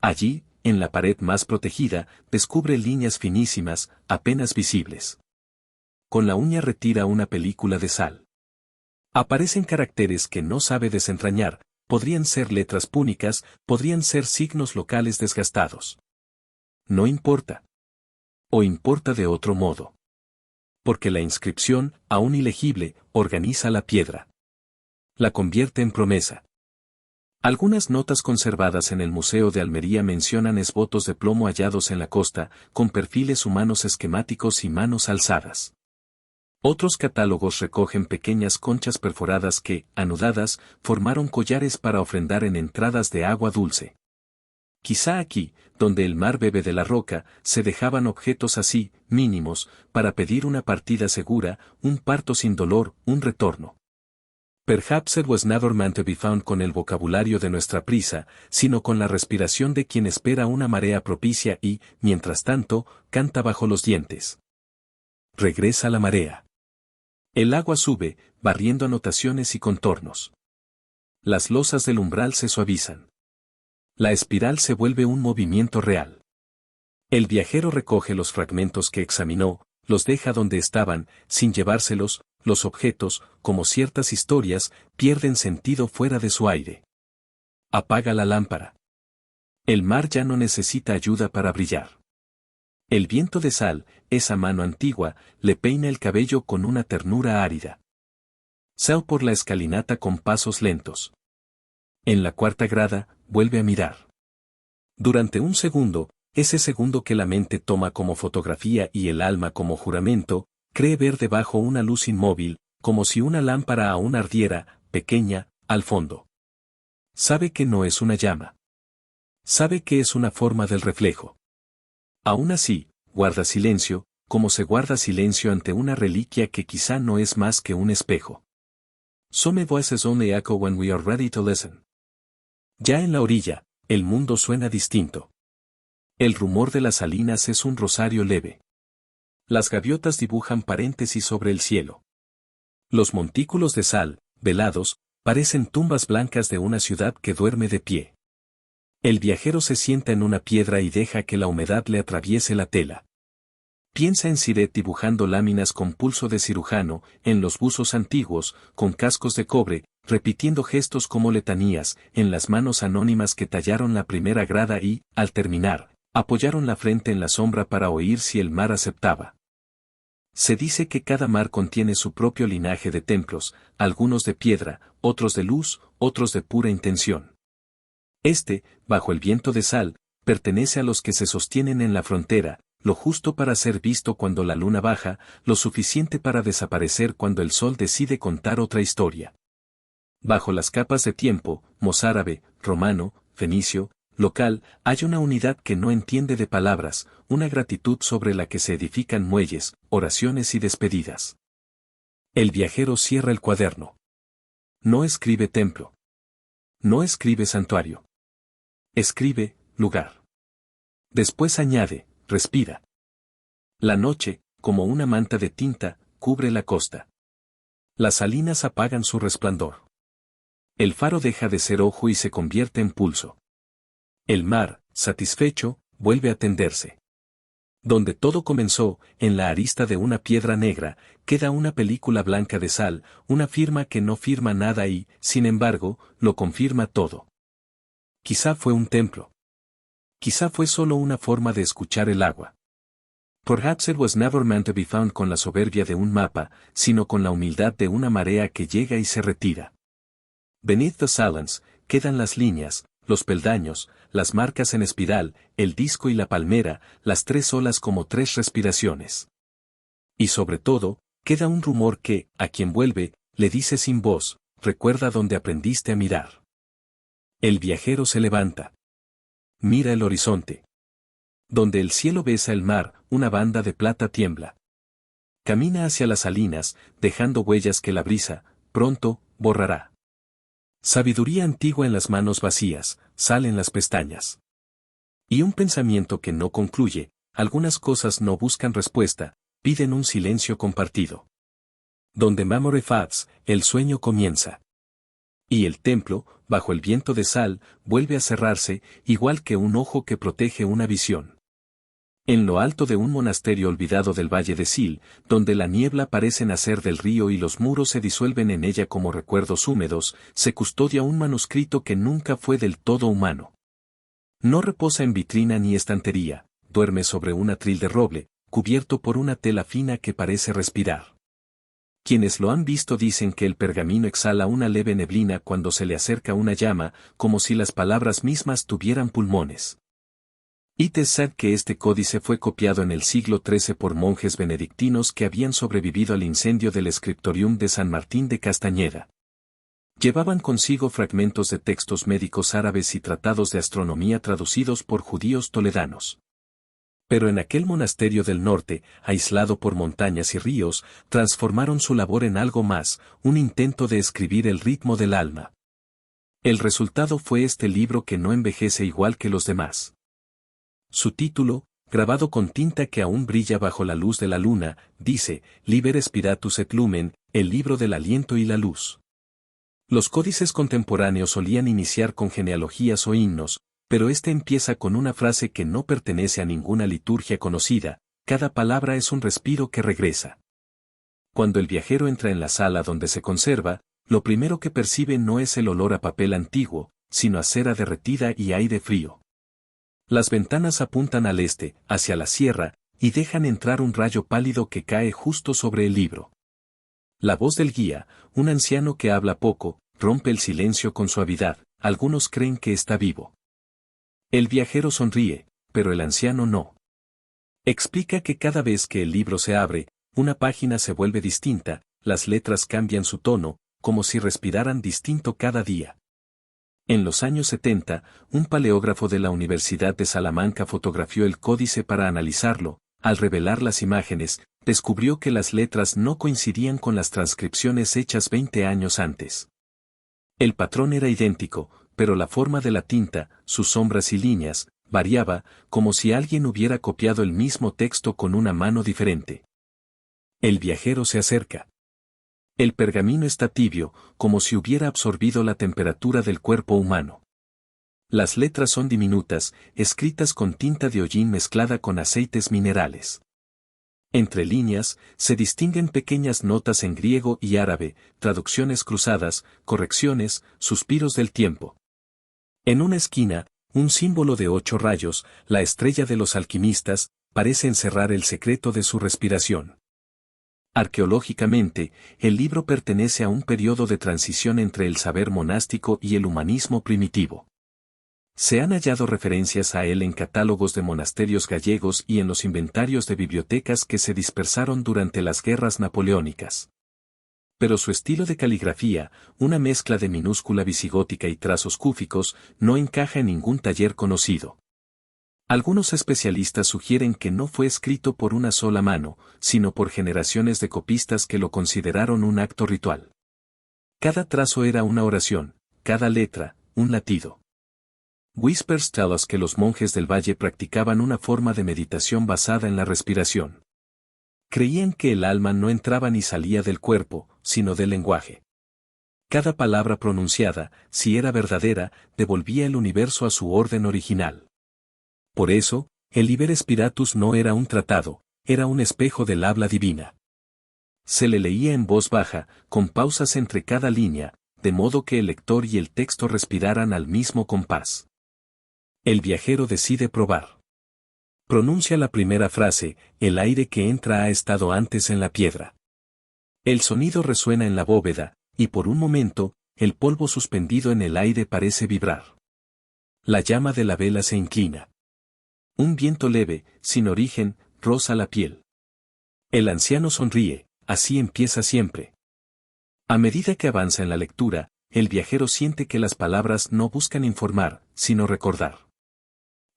Allí, en la pared más protegida, descubre líneas finísimas, apenas visibles. Con la uña retira una película de sal. Aparecen caracteres que no sabe desentrañar, podrían ser letras púnicas, podrían ser signos locales desgastados. No importa. O importa de otro modo. Porque la inscripción, aún ilegible, organiza la piedra. La convierte en promesa. Algunas notas conservadas en el Museo de Almería mencionan esbotos de plomo hallados en la costa, con perfiles humanos esquemáticos y manos alzadas. Otros catálogos recogen pequeñas conchas perforadas que, anudadas, formaron collares para ofrendar en entradas de agua dulce. Quizá aquí, donde el mar bebe de la roca, se dejaban objetos así, mínimos, para pedir una partida segura, un parto sin dolor, un retorno. Perhaps it was never meant to be found con el vocabulario de nuestra prisa, sino con la respiración de quien espera una marea propicia y, mientras tanto, canta bajo los dientes. Regresa la marea. El agua sube, barriendo anotaciones y contornos. Las losas del umbral se suavizan. La espiral se vuelve un movimiento real. El viajero recoge los fragmentos que examinó, los deja donde estaban, sin llevárselos. Los objetos, como ciertas historias, pierden sentido fuera de su aire. Apaga la lámpara. El mar ya no necesita ayuda para brillar. El viento de sal, esa mano antigua, le peina el cabello con una ternura árida. Sal por la escalinata con pasos lentos. En la cuarta grada, vuelve a mirar. Durante un segundo, ese segundo que la mente toma como fotografía y el alma como juramento, cree ver debajo una luz inmóvil, como si una lámpara aún ardiera, pequeña, al fondo. Sabe que no es una llama. Sabe que es una forma del reflejo. Aún así, guarda silencio, como se guarda silencio ante una reliquia que quizá no es más que un espejo. Some voices only echo when we are ready to listen. Ya en la orilla, el mundo suena distinto. El rumor de las salinas es un rosario leve. Las gaviotas dibujan paréntesis sobre el cielo. Los montículos de sal, velados, parecen tumbas blancas de una ciudad que duerme de pie. El viajero se sienta en una piedra y deja que la humedad le atraviese la tela. Piensa en Siret dibujando láminas con pulso de cirujano, en los buzos antiguos, con cascos de cobre, repitiendo gestos como letanías, en las manos anónimas que tallaron la primera grada y, al terminar, apoyaron la frente en la sombra para oír si el mar aceptaba. Se dice que cada mar contiene su propio linaje de templos, algunos de piedra, otros de luz, otros de pura intención. Este, bajo el viento de sal, pertenece a los que se sostienen en la frontera, lo justo para ser visto cuando la luna baja, lo suficiente para desaparecer cuando el sol decide contar otra historia. Bajo las capas de tiempo, mozárabe, romano, fenicio, local, hay una unidad que no entiende de palabras, una gratitud sobre la que se edifican muelles, oraciones y despedidas. El viajero cierra el cuaderno. No escribe templo. No escribe santuario. Escribe lugar. Después añade, respira. La noche, como una manta de tinta, cubre la costa. Las salinas apagan su resplandor. El faro deja de ser ojo y se convierte en pulso. El mar, satisfecho, vuelve a tenderse. Donde todo comenzó, en la arista de una piedra negra, queda una película blanca de sal, una firma que no firma nada y, sin embargo, lo confirma todo. Quizá fue un templo. Quizá fue solo una forma de escuchar el agua. Perhaps it was never meant to be found con la soberbia de un mapa, sino con la humildad de una marea que llega y se retira. Beneath the silence, quedan las líneas, los peldaños, las marcas en espiral, el disco y la palmera, las tres olas como tres respiraciones. Y sobre todo, queda un rumor que, a quien vuelve, le dice sin voz, recuerda donde aprendiste a mirar. El viajero se levanta. Mira el horizonte. Donde el cielo besa el mar, una banda de plata tiembla. Camina hacia las salinas, dejando huellas que la brisa, pronto, borrará. Sabiduría antigua en las manos vacías, sal en las pestañas. Y un pensamiento que no concluye, algunas cosas no buscan respuesta, piden un silencio compartido. Donde memory fades, el sueño comienza. Y el templo, bajo el viento de sal, vuelve a cerrarse, igual que un ojo que protege una visión. En lo alto de un monasterio olvidado del valle de Sil, donde la niebla parece nacer del río y los muros se disuelven en ella como recuerdos húmedos, se custodia un manuscrito que nunca fue del todo humano. No reposa en vitrina ni estantería, duerme sobre un atril de roble, cubierto por una tela fina que parece respirar. Quienes lo han visto dicen que el pergamino exhala una leve neblina cuando se le acerca una llama, como si las palabras mismas tuvieran pulmones. It is said que este códice fue copiado en el siglo XIII por monjes benedictinos que habían sobrevivido al incendio del Scriptorium de San Martín de Castañeda. Llevaban consigo fragmentos de textos médicos árabes y tratados de astronomía traducidos por judíos toledanos. Pero en aquel monasterio del norte, aislado por montañas y ríos, transformaron su labor en algo más, un intento de escribir el ritmo del alma. El resultado fue este libro que no envejece igual que los demás. Su título, grabado con tinta que aún brilla bajo la luz de la luna, dice, Liber Spiritus et Lumen, el libro del aliento y la luz. Los códices contemporáneos solían iniciar con genealogías o himnos, pero este empieza con una frase que no pertenece a ninguna liturgia conocida, cada palabra es un respiro que regresa. Cuando el viajero entra en la sala donde se conserva, lo primero que percibe no es el olor a papel antiguo, sino a cera derretida y aire frío. Las ventanas apuntan al este, hacia la sierra, y dejan entrar un rayo pálido que cae justo sobre el libro. La voz del guía, un anciano que habla poco, rompe el silencio con suavidad, algunos creen que está vivo. El viajero sonríe, pero el anciano no. Explica que cada vez que el libro se abre, una página se vuelve distinta, las letras cambian su tono, como si respiraran distinto cada día. En los años 70, un paleógrafo de la Universidad de Salamanca fotografió el códice para analizarlo. Al revelar las imágenes, descubrió que las letras no coincidían con las transcripciones hechas 20 años antes. El patrón era idéntico, pero la forma de la tinta, sus sombras y líneas, variaba, como si alguien hubiera copiado el mismo texto con una mano diferente. El viajero se acerca. El pergamino está tibio, como si hubiera absorbido la temperatura del cuerpo humano. Las letras son diminutas, escritas con tinta de hollín mezclada con aceites minerales. Entre líneas, se distinguen pequeñas notas en griego y árabe, traducciones cruzadas, correcciones, suspiros del tiempo. En una esquina, un símbolo de 8 rayos, la estrella de los alquimistas, parece encerrar el secreto de su respiración. Arqueológicamente, el libro pertenece a un periodo de transición entre el saber monástico y el humanismo primitivo. Se han hallado referencias a él en catálogos de monasterios gallegos y en los inventarios de bibliotecas que se dispersaron durante las guerras napoleónicas. Pero su estilo de caligrafía, una mezcla de minúscula visigótica y trazos cúficos, no encaja en ningún taller conocido. Algunos especialistas sugieren que no fue escrito por una sola mano, sino por generaciones de copistas que lo consideraron un acto ritual. Cada trazo era una oración, cada letra, un latido. Whispers tell us que los monjes del valle practicaban una forma de meditación basada en la respiración. Creían que el alma no entraba ni salía del cuerpo, sino del lenguaje. Cada palabra pronunciada, si era verdadera, devolvía el universo a su orden original. Por eso, el Liber Spiritus no era un tratado, era un espejo del habla divina. Se le leía en voz baja, con pausas entre cada línea, de modo que el lector y el texto respiraran al mismo compás. El viajero decide probar. Pronuncia la primera frase, el aire que entra ha estado antes en la piedra. El sonido resuena en la bóveda, y por un momento, el polvo suspendido en el aire parece vibrar. La llama de la vela se inclina. Un viento leve, sin origen, roza la piel. El anciano sonríe, así empieza siempre. A medida que avanza en la lectura, el viajero siente que las palabras no buscan informar, sino recordar.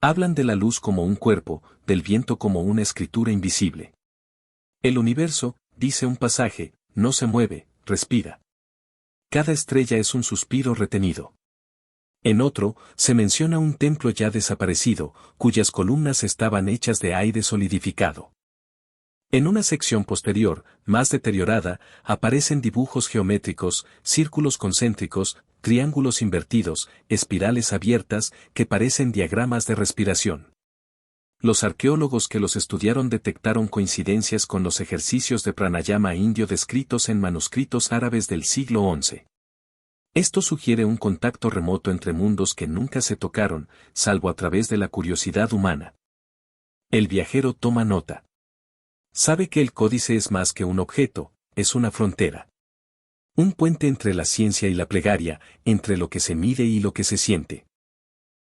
Hablan de la luz como un cuerpo, del viento como una escritura invisible. El universo, dice un pasaje, no se mueve, respira. Cada estrella es un suspiro retenido. En otro, se menciona un templo ya desaparecido, cuyas columnas estaban hechas de aire solidificado. En una sección posterior, más deteriorada, aparecen dibujos geométricos, círculos concéntricos, triángulos invertidos, espirales abiertas, que parecen diagramas de respiración. Los arqueólogos que los estudiaron detectaron coincidencias con los ejercicios de pranayama indio descritos en manuscritos árabes del siglo XI. Esto sugiere un contacto remoto entre mundos que nunca se tocaron, salvo a través de la curiosidad humana. El viajero toma nota. Sabe que el códice es más que un objeto, es una frontera. Un puente entre la ciencia y la plegaria, entre lo que se mide y lo que se siente.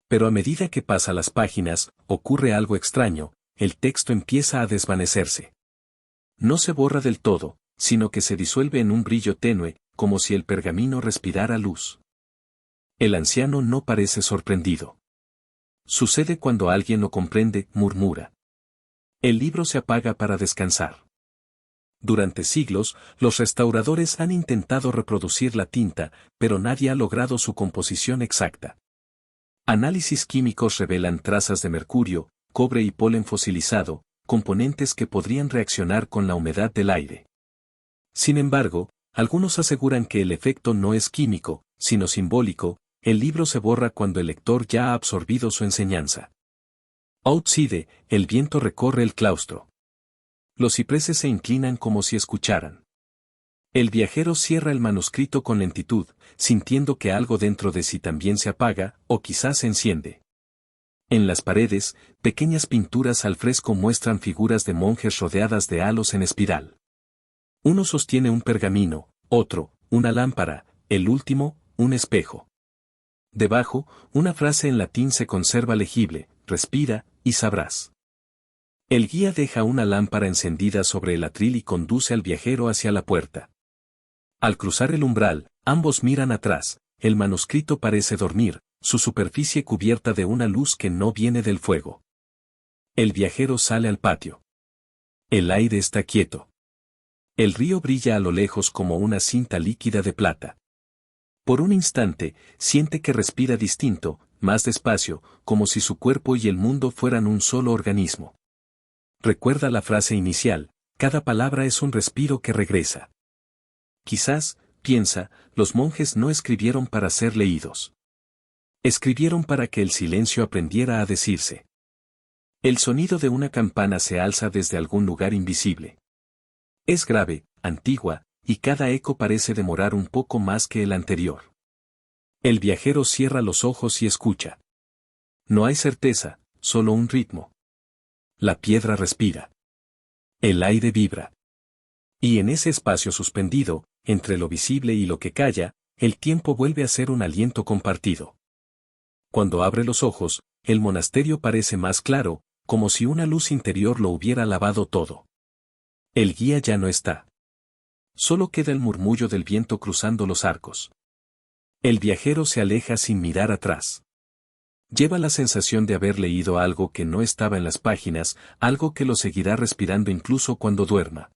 Pero a medida que pasa las páginas, ocurre algo extraño, el texto empieza a desvanecerse. No se borra del todo, sino que se disuelve en un brillo tenue, como si el pergamino respirara luz. El anciano no parece sorprendido. Sucede cuando alguien lo comprende, murmura. El libro se apaga para descansar. Durante siglos, los restauradores han intentado reproducir la tinta, pero nadie ha logrado su composición exacta. Análisis químicos revelan trazas de mercurio, cobre y polen fosilizado, componentes que podrían reaccionar con la humedad del aire. Sin embargo, algunos aseguran que el efecto no es químico, sino simbólico, el libro se borra cuando el lector ya ha absorbido su enseñanza. Outside, el viento recorre el claustro. Los cipreses se inclinan como si escucharan. El viajero cierra el manuscrito con lentitud, sintiendo que algo dentro de sí también se apaga, o quizás se enciende. En las paredes, pequeñas pinturas al fresco muestran figuras de monjes rodeadas de halos en espiral. Uno sostiene un pergamino, otro, una lámpara, el último, un espejo. Debajo, una frase en latín se conserva legible, respira, y sabrás. El guía deja una lámpara encendida sobre el atril y conduce al viajero hacia la puerta. Al cruzar el umbral, ambos miran atrás, el manuscrito parece dormir, su superficie cubierta de una luz que no viene del fuego. El viajero sale al patio. El aire está quieto. El río brilla a lo lejos como una cinta líquida de plata. Por un instante, siente que respira distinto, más despacio, como si su cuerpo y el mundo fueran un solo organismo. Recuerda la frase inicial, cada palabra es un respiro que regresa. Quizás, piensa, los monjes no escribieron para ser leídos. Escribieron para que el silencio aprendiera a decirse. El sonido de una campana se alza desde algún lugar invisible. Es grave, antigua, y cada eco parece demorar un poco más que el anterior. El viajero cierra los ojos y escucha. No hay certeza, solo un ritmo. La piedra respira. El aire vibra. Y en ese espacio suspendido, entre lo visible y lo que calla, el tiempo vuelve a ser un aliento compartido. Cuando abre los ojos, el monasterio parece más claro, como si una luz interior lo hubiera lavado todo. El guía ya no está. Solo queda el murmullo del viento cruzando los arcos. El viajero se aleja sin mirar atrás. Lleva la sensación de haber leído algo que no estaba en las páginas, algo que lo seguirá respirando incluso cuando duerma.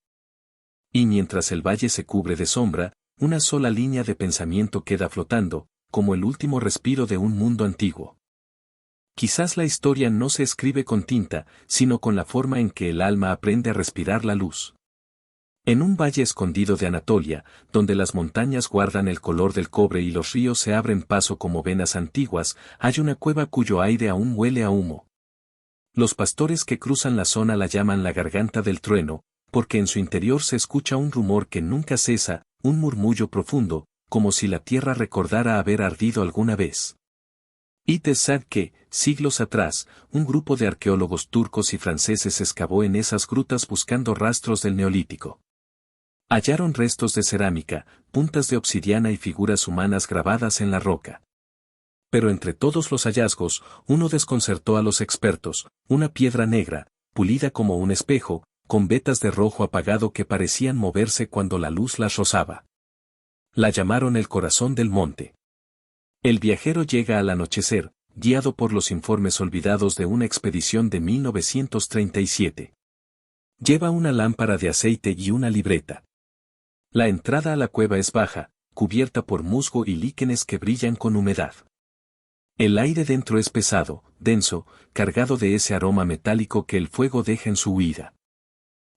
Y mientras el valle se cubre de sombra, una sola línea de pensamiento queda flotando, como el último respiro de un mundo antiguo. Quizás la historia no se escribe con tinta, sino con la forma en que el alma aprende a respirar la luz. En un valle escondido de Anatolia, donde las montañas guardan el color del cobre y los ríos se abren paso como venas antiguas, hay una cueva cuyo aire aún huele a humo. Los pastores que cruzan la zona la llaman la garganta del trueno, porque en su interior se escucha un rumor que nunca cesa, un murmullo profundo, como si la tierra recordara haber ardido alguna vez. It is said que, siglos atrás, un grupo de arqueólogos turcos y franceses excavó en esas grutas buscando rastros del Neolítico. Hallaron restos de cerámica, puntas de obsidiana y figuras humanas grabadas en la roca. Pero entre todos los hallazgos, uno desconcertó a los expertos, una piedra negra, pulida como un espejo, con vetas de rojo apagado que parecían moverse cuando la luz las rozaba. La llamaron el corazón del monte. El viajero llega al anochecer, guiado por los informes olvidados de una expedición de 1937. Lleva una lámpara de aceite y una libreta. La entrada a la cueva es baja, cubierta por musgo y líquenes que brillan con humedad. El aire dentro es pesado, denso, cargado de ese aroma metálico que el fuego deja en su huida.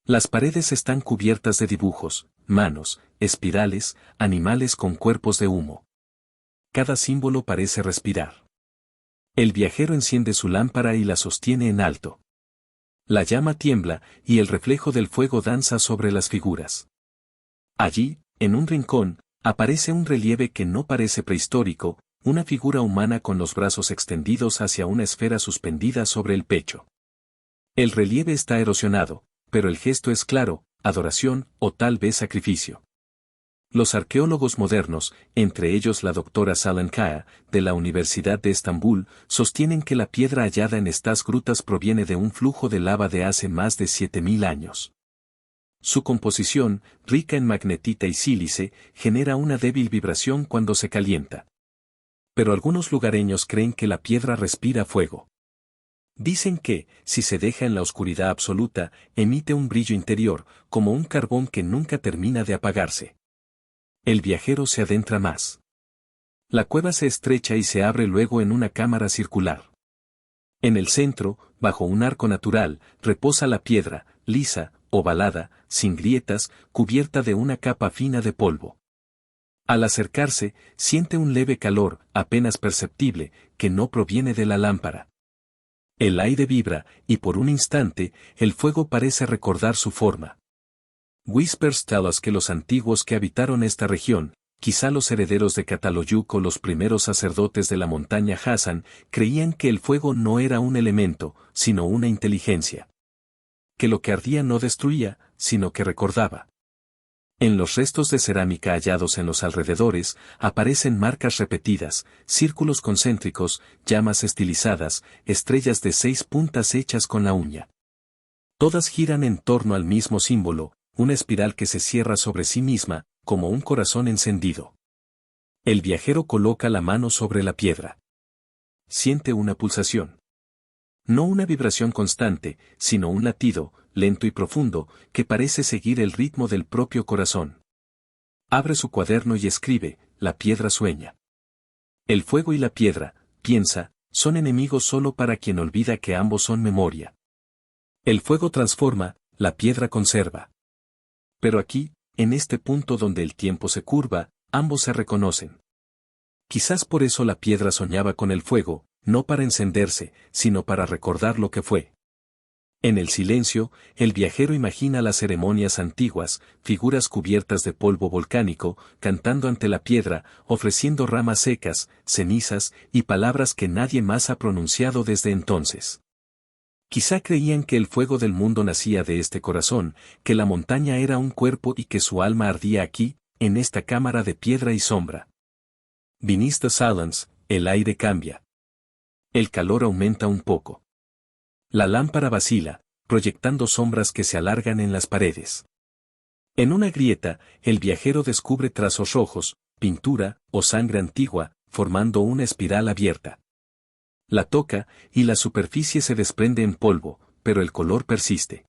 Las paredes están cubiertas de dibujos, manos, espirales, animales con cuerpos de humo. Cada símbolo parece respirar. El viajero enciende su lámpara y la sostiene en alto. La llama tiembla y el reflejo del fuego danza sobre las figuras. Allí, en un rincón, aparece un relieve que no parece prehistórico, una figura humana con los brazos extendidos hacia una esfera suspendida sobre el pecho. El relieve está erosionado, pero el gesto es claro, adoración o tal vez sacrificio. Los arqueólogos modernos, entre ellos la doctora Salem Kaya, de la Universidad de Estambul, sostienen que la piedra hallada en estas grutas proviene de un flujo de lava de hace más de 7000 años. Su composición, rica en magnetita y sílice, genera una débil vibración cuando se calienta. Pero algunos lugareños creen que la piedra respira fuego. Dicen que, si se deja en la oscuridad absoluta, emite un brillo interior, como un carbón que nunca termina de apagarse. El viajero se adentra más. La cueva se estrecha y se abre luego en una cámara circular. En el centro, bajo un arco natural, reposa la piedra, lisa, ovalada, sin grietas, cubierta de una capa fina de polvo. Al acercarse, siente un leve calor, apenas perceptible, que no proviene de la lámpara. El aire vibra, y por un instante, el fuego parece recordar su forma. Whispers tell us que los antiguos que habitaron esta región, quizá los herederos de Catalhoyuk o los primeros sacerdotes de la montaña Hassan, creían que el fuego no era un elemento, sino una inteligencia. Que lo que ardía no destruía, sino que recordaba. En los restos de cerámica hallados en los alrededores, aparecen marcas repetidas, círculos concéntricos, llamas estilizadas, estrellas de 6 puntas hechas con la uña. Todas giran en torno al mismo símbolo, una espiral que se cierra sobre sí misma, como un corazón encendido. El viajero coloca la mano sobre la piedra. Siente una pulsación. No una vibración constante, sino un latido, lento y profundo, que parece seguir el ritmo del propio corazón. Abre su cuaderno y escribe, la piedra sueña. El fuego y la piedra, piensa, son enemigos solo para quien olvida que ambos son memoria. El fuego transforma, la piedra conserva. Pero aquí, en este punto donde el tiempo se curva, ambos se reconocen. Quizás por eso la piedra soñaba con el fuego, no para encenderse, sino para recordar lo que fue. En el silencio, el viajero imagina las ceremonias antiguas, figuras cubiertas de polvo volcánico, cantando ante la piedra, ofreciendo ramas secas, cenizas y palabras que nadie más ha pronunciado desde entonces. Quizá creían que el fuego del mundo nacía de este corazón, que la montaña era un cuerpo y que su alma ardía aquí, en esta cámara de piedra y sombra. Beneath the silence, el aire cambia. El calor aumenta un poco. La lámpara vacila, proyectando sombras que se alargan en las paredes. En una grieta, el viajero descubre trazos rojos, pintura o sangre antigua, formando una espiral abierta. La toca, y la superficie se desprende en polvo, pero el color persiste.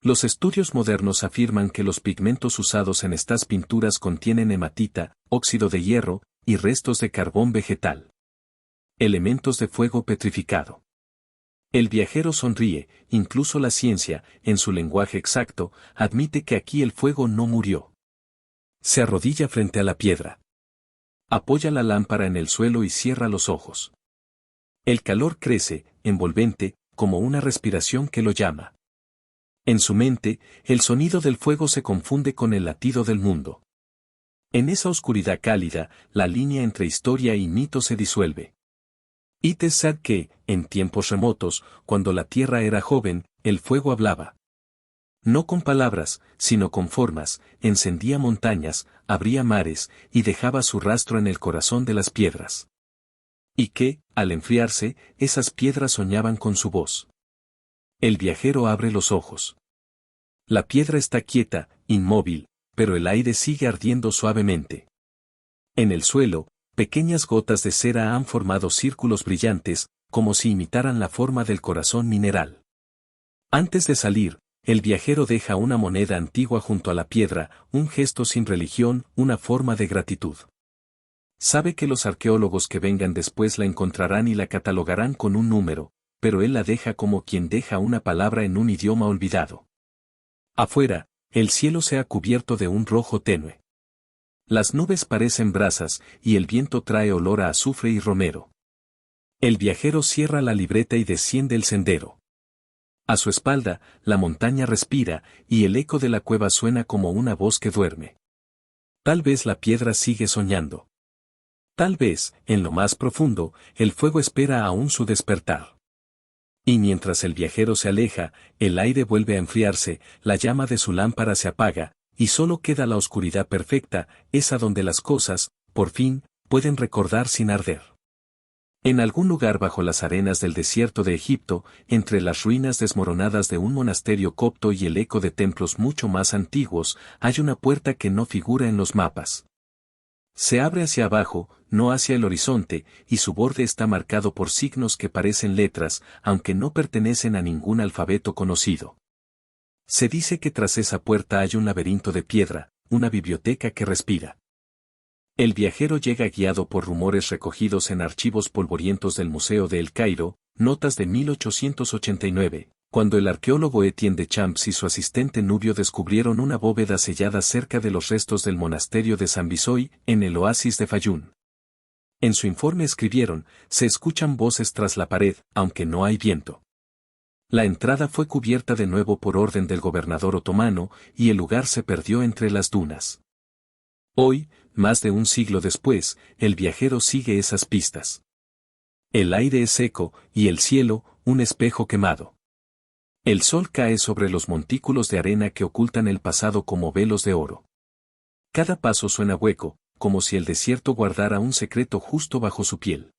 Los estudios modernos afirman que los pigmentos usados en estas pinturas contienen hematita, óxido de hierro, y restos de carbón vegetal. Elementos de fuego petrificado. El viajero sonríe, incluso la ciencia, en su lenguaje exacto, admite que aquí el fuego no murió. Se arrodilla frente a la piedra. Apoya la lámpara en el suelo y cierra los ojos. El calor crece, envolvente, como una respiración que lo llama. En su mente, el sonido del fuego se confunde con el latido del mundo. En esa oscuridad cálida, la línea entre historia y mito se disuelve. It is said que, en tiempos remotos, cuando la tierra era joven, el fuego hablaba. No con palabras, sino con formas, encendía montañas, abría mares, y dejaba su rastro en el corazón de las piedras. Y que, al enfriarse, esas piedras soñaban con su voz. El viajero abre los ojos. La piedra está quieta, inmóvil, pero el aire sigue ardiendo suavemente. En el suelo, pequeñas gotas de cera han formado círculos brillantes, como si imitaran la forma del corazón mineral. Antes de salir, el viajero deja una moneda antigua junto a la piedra, un gesto sin religión, una forma de gratitud. Sabe que los arqueólogos que vengan después la encontrarán y la catalogarán con un número, pero él la deja como quien deja una palabra en un idioma olvidado. Afuera, el cielo se ha cubierto de un rojo tenue. Las nubes parecen brasas, y el viento trae olor a azufre y romero. El viajero cierra la libreta y desciende el sendero. A su espalda, la montaña respira, y el eco de la cueva suena como una voz que duerme. Tal vez la piedra sigue soñando. Tal vez, en lo más profundo, el fuego espera aún su despertar. Y mientras el viajero se aleja, el aire vuelve a enfriarse, la llama de su lámpara se apaga, y solo queda la oscuridad perfecta, esa donde las cosas, por fin, pueden recordar sin arder. En algún lugar bajo las arenas del desierto de Egipto, entre las ruinas desmoronadas de un monasterio copto y el eco de templos mucho más antiguos, hay una puerta que no figura en los mapas. Se abre hacia abajo, no hacia el horizonte, y su borde está marcado por signos que parecen letras, aunque no pertenecen a ningún alfabeto conocido. Se dice que tras esa puerta hay un laberinto de piedra, una biblioteca que respira. El viajero llega guiado por rumores recogidos en archivos polvorientos del Museo de El Cairo, notas de 1889, cuando el arqueólogo Etienne de Champs y su asistente Nubio descubrieron una bóveda sellada cerca de los restos del monasterio de San Bisoy, en el oasis de Fayún. En su informe escribieron, se escuchan voces tras la pared, aunque no hay viento. La entrada fue cubierta de nuevo por orden del gobernador otomano, y el lugar se perdió entre las dunas. Hoy, más de un siglo después, el viajero sigue esas pistas. El aire es seco, y el cielo, un espejo quemado. El sol cae sobre los montículos de arena que ocultan el pasado como velos de oro. Cada paso suena hueco, como si el desierto guardara un secreto justo bajo su piel.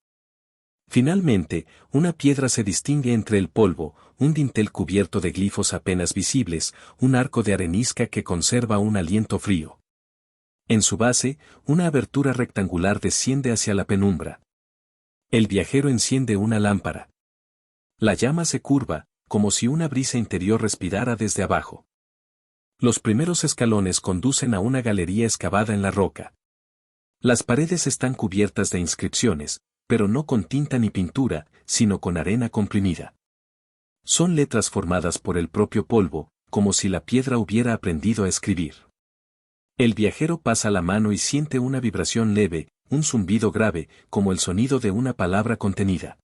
Finalmente, una piedra se distingue entre el polvo, un dintel cubierto de glifos apenas visibles, un arco de arenisca que conserva un aliento frío. En su base, una abertura rectangular desciende hacia la penumbra. El viajero enciende una lámpara. La llama se curva, como si una brisa interior respirara desde abajo. Los primeros escalones conducen a una galería excavada en la roca. Las paredes están cubiertas de inscripciones, pero no con tinta ni pintura, sino con arena comprimida. Son letras formadas por el propio polvo, como si la piedra hubiera aprendido a escribir. El viajero pasa la mano y siente una vibración leve, un zumbido grave, como el sonido de una palabra contenida.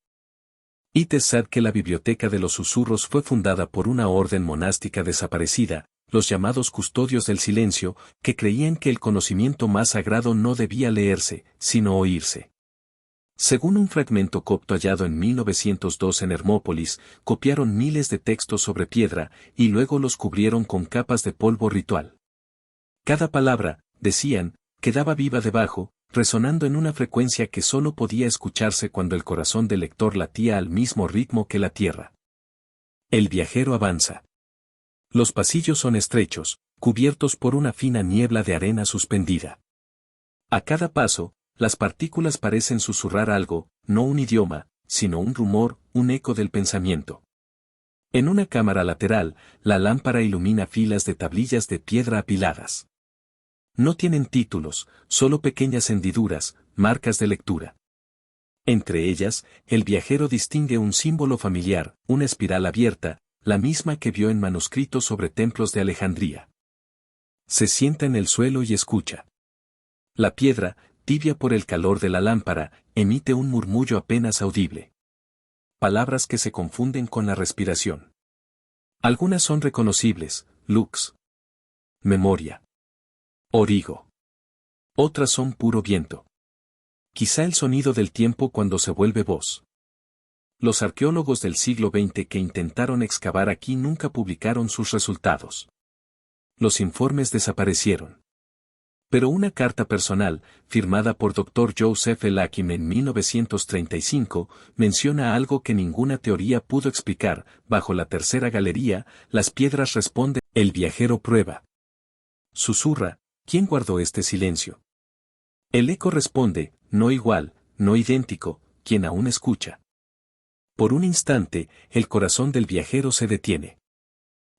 It is said que la Biblioteca de los Susurros fue fundada por una orden monástica desaparecida, los llamados custodios del silencio, que creían que el conocimiento más sagrado no debía leerse, sino oírse. Según un fragmento copto hallado en 1902 en Hermópolis, copiaron miles de textos sobre piedra y luego los cubrieron con capas de polvo ritual. Cada palabra, decían, quedaba viva debajo, resonando en una frecuencia que solo podía escucharse cuando el corazón del lector latía al mismo ritmo que la tierra. El viajero avanza. Los pasillos son estrechos, cubiertos por una fina niebla de arena suspendida. A cada paso, las partículas parecen susurrar algo, no un idioma, sino un rumor, un eco del pensamiento. En una cámara lateral, la lámpara ilumina filas de tablillas de piedra apiladas. No tienen títulos, solo pequeñas hendiduras, marcas de lectura. Entre ellas, el viajero distingue un símbolo familiar, una espiral abierta, la misma que vio en manuscritos sobre templos de Alejandría. Se sienta en el suelo y escucha. La piedra, tibia por el calor de la lámpara, emite un murmullo apenas audible. Palabras que se confunden con la respiración. Algunas son reconocibles: lux, memoria, origo. Otras son puro viento. Quizá el sonido del tiempo cuando se vuelve voz. Los arqueólogos del siglo XX que intentaron excavar aquí nunca publicaron sus resultados. Los informes desaparecieron. Pero una carta personal, firmada por Dr. Joseph L. Hakim en 1935, menciona algo que ninguna teoría pudo explicar: bajo la tercera galería, las piedras responden. El viajero prueba. Susurra: ¿quién guardó este silencio? El eco responde: no igual, no idéntico, quien aún escucha. Por un instante, el corazón del viajero se detiene.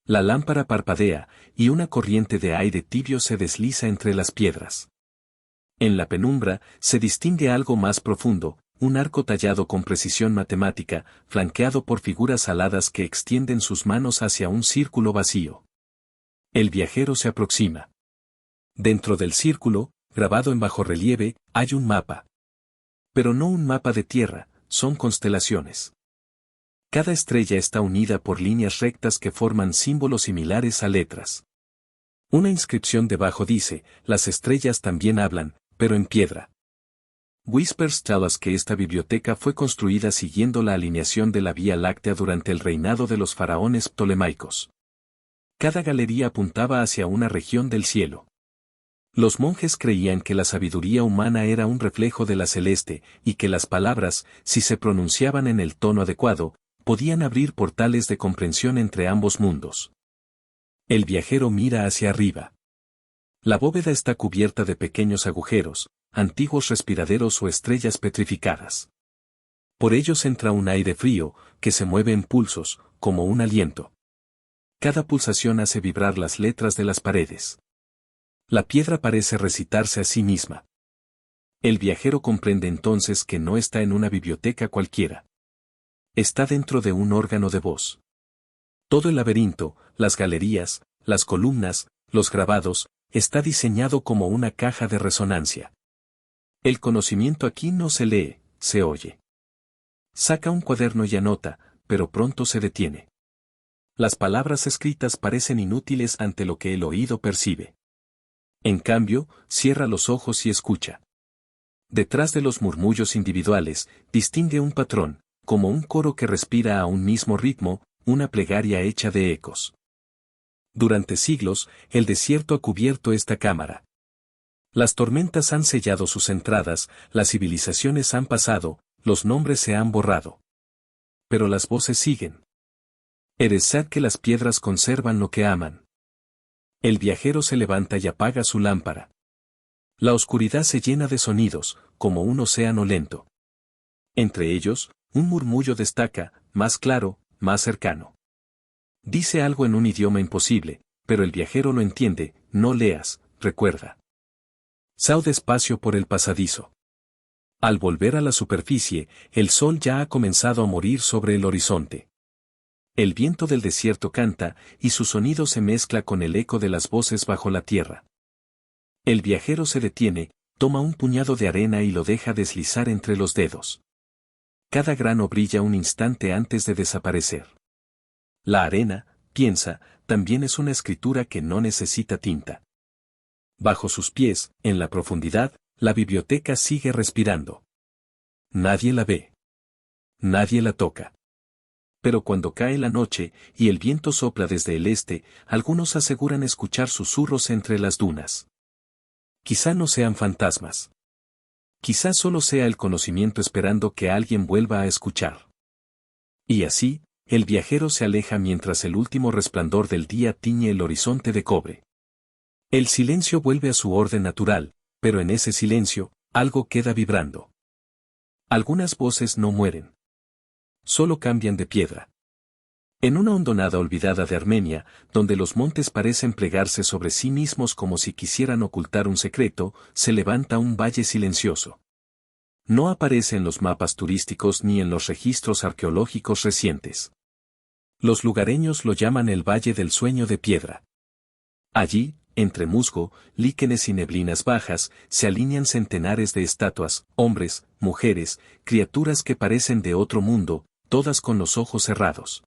La lámpara parpadea, y una corriente de aire tibio se desliza entre las piedras. En la penumbra, se distingue algo más profundo, un arco tallado con precisión matemática, flanqueado por figuras aladas que extienden sus manos hacia un círculo vacío. El viajero se aproxima. Dentro del círculo, grabado en bajorrelieve, hay un mapa. Pero no un mapa de tierra, son constelaciones. Cada estrella está unida por líneas rectas que forman símbolos similares a letras. Una inscripción debajo dice: las estrellas también hablan, pero en piedra. Whispers tell us que esta biblioteca fue construida siguiendo la alineación de la Vía Láctea durante el reinado de los faraones ptolemaicos. Cada galería apuntaba hacia una región del cielo. Los monjes creían que la sabiduría humana era un reflejo de la celeste, y que las palabras, si se pronunciaban en el tono adecuado, podían abrir portales de comprensión entre ambos mundos. El viajero mira hacia arriba. La bóveda está cubierta de pequeños agujeros, antiguos respiraderos o estrellas petrificadas. Por ellos entra un aire frío, que se mueve en pulsos, como un aliento. Cada pulsación hace vibrar las letras de las paredes. La piedra parece recitarse a sí misma. El viajero comprende entonces que no está en una biblioteca cualquiera. Está dentro de un órgano de voz. Todo el laberinto, las galerías, las columnas, los grabados, está diseñado como una caja de resonancia. El conocimiento aquí no se lee, se oye. Saca un cuaderno y anota, pero pronto se detiene. Las palabras escritas parecen inútiles ante lo que el oído percibe. En cambio, cierra los ojos y escucha. Detrás de los murmullos individuales, distingue un patrón, como un coro que respira a un mismo ritmo, una plegaria hecha de ecos. Durante siglos, el desierto ha cubierto esta cámara. Las tormentas han sellado sus entradas, las civilizaciones han pasado, los nombres se han borrado. Pero las voces siguen. Eres sad que las piedras conservan lo que aman. El viajero se levanta y apaga su lámpara. La oscuridad se llena de sonidos, como un océano lento. Entre ellos, un murmullo destaca, más claro, más cercano. Dice algo en un idioma imposible, pero el viajero lo entiende: no leas, recuerda. Sao despacio por el pasadizo. Al volver a la superficie, el sol ya ha comenzado a morir sobre el horizonte. El viento del desierto canta, y su sonido se mezcla con el eco de las voces bajo la tierra. El viajero se detiene, toma un puñado de arena y lo deja deslizar entre los dedos. Cada grano brilla un instante antes de desaparecer. La arena, piensa, también es una escritura que no necesita tinta. Bajo sus pies, en la profundidad, la biblioteca sigue respirando. Nadie la ve. Nadie la toca. Pero cuando cae la noche y el viento sopla desde el este, algunos aseguran escuchar susurros entre las dunas. Quizá no sean fantasmas. Quizá solo sea el conocimiento esperando que alguien vuelva a escuchar. Y así, el viajero se aleja mientras el último resplandor del día tiñe el horizonte de cobre. El silencio vuelve a su orden natural, pero en ese silencio, algo queda vibrando. Algunas voces no mueren. Solo cambian de piedra. En una hondonada olvidada de Armenia, donde los montes parecen plegarse sobre sí mismos como si quisieran ocultar un secreto, se levanta un valle silencioso. No aparece en los mapas turísticos ni en los registros arqueológicos recientes. Los lugareños lo llaman el Valle del Sueño de Piedra. Allí, entre musgo, líquenes y neblinas bajas, se alinean centenares de estatuas, hombres, mujeres, criaturas que parecen de otro mundo, todas con los ojos cerrados.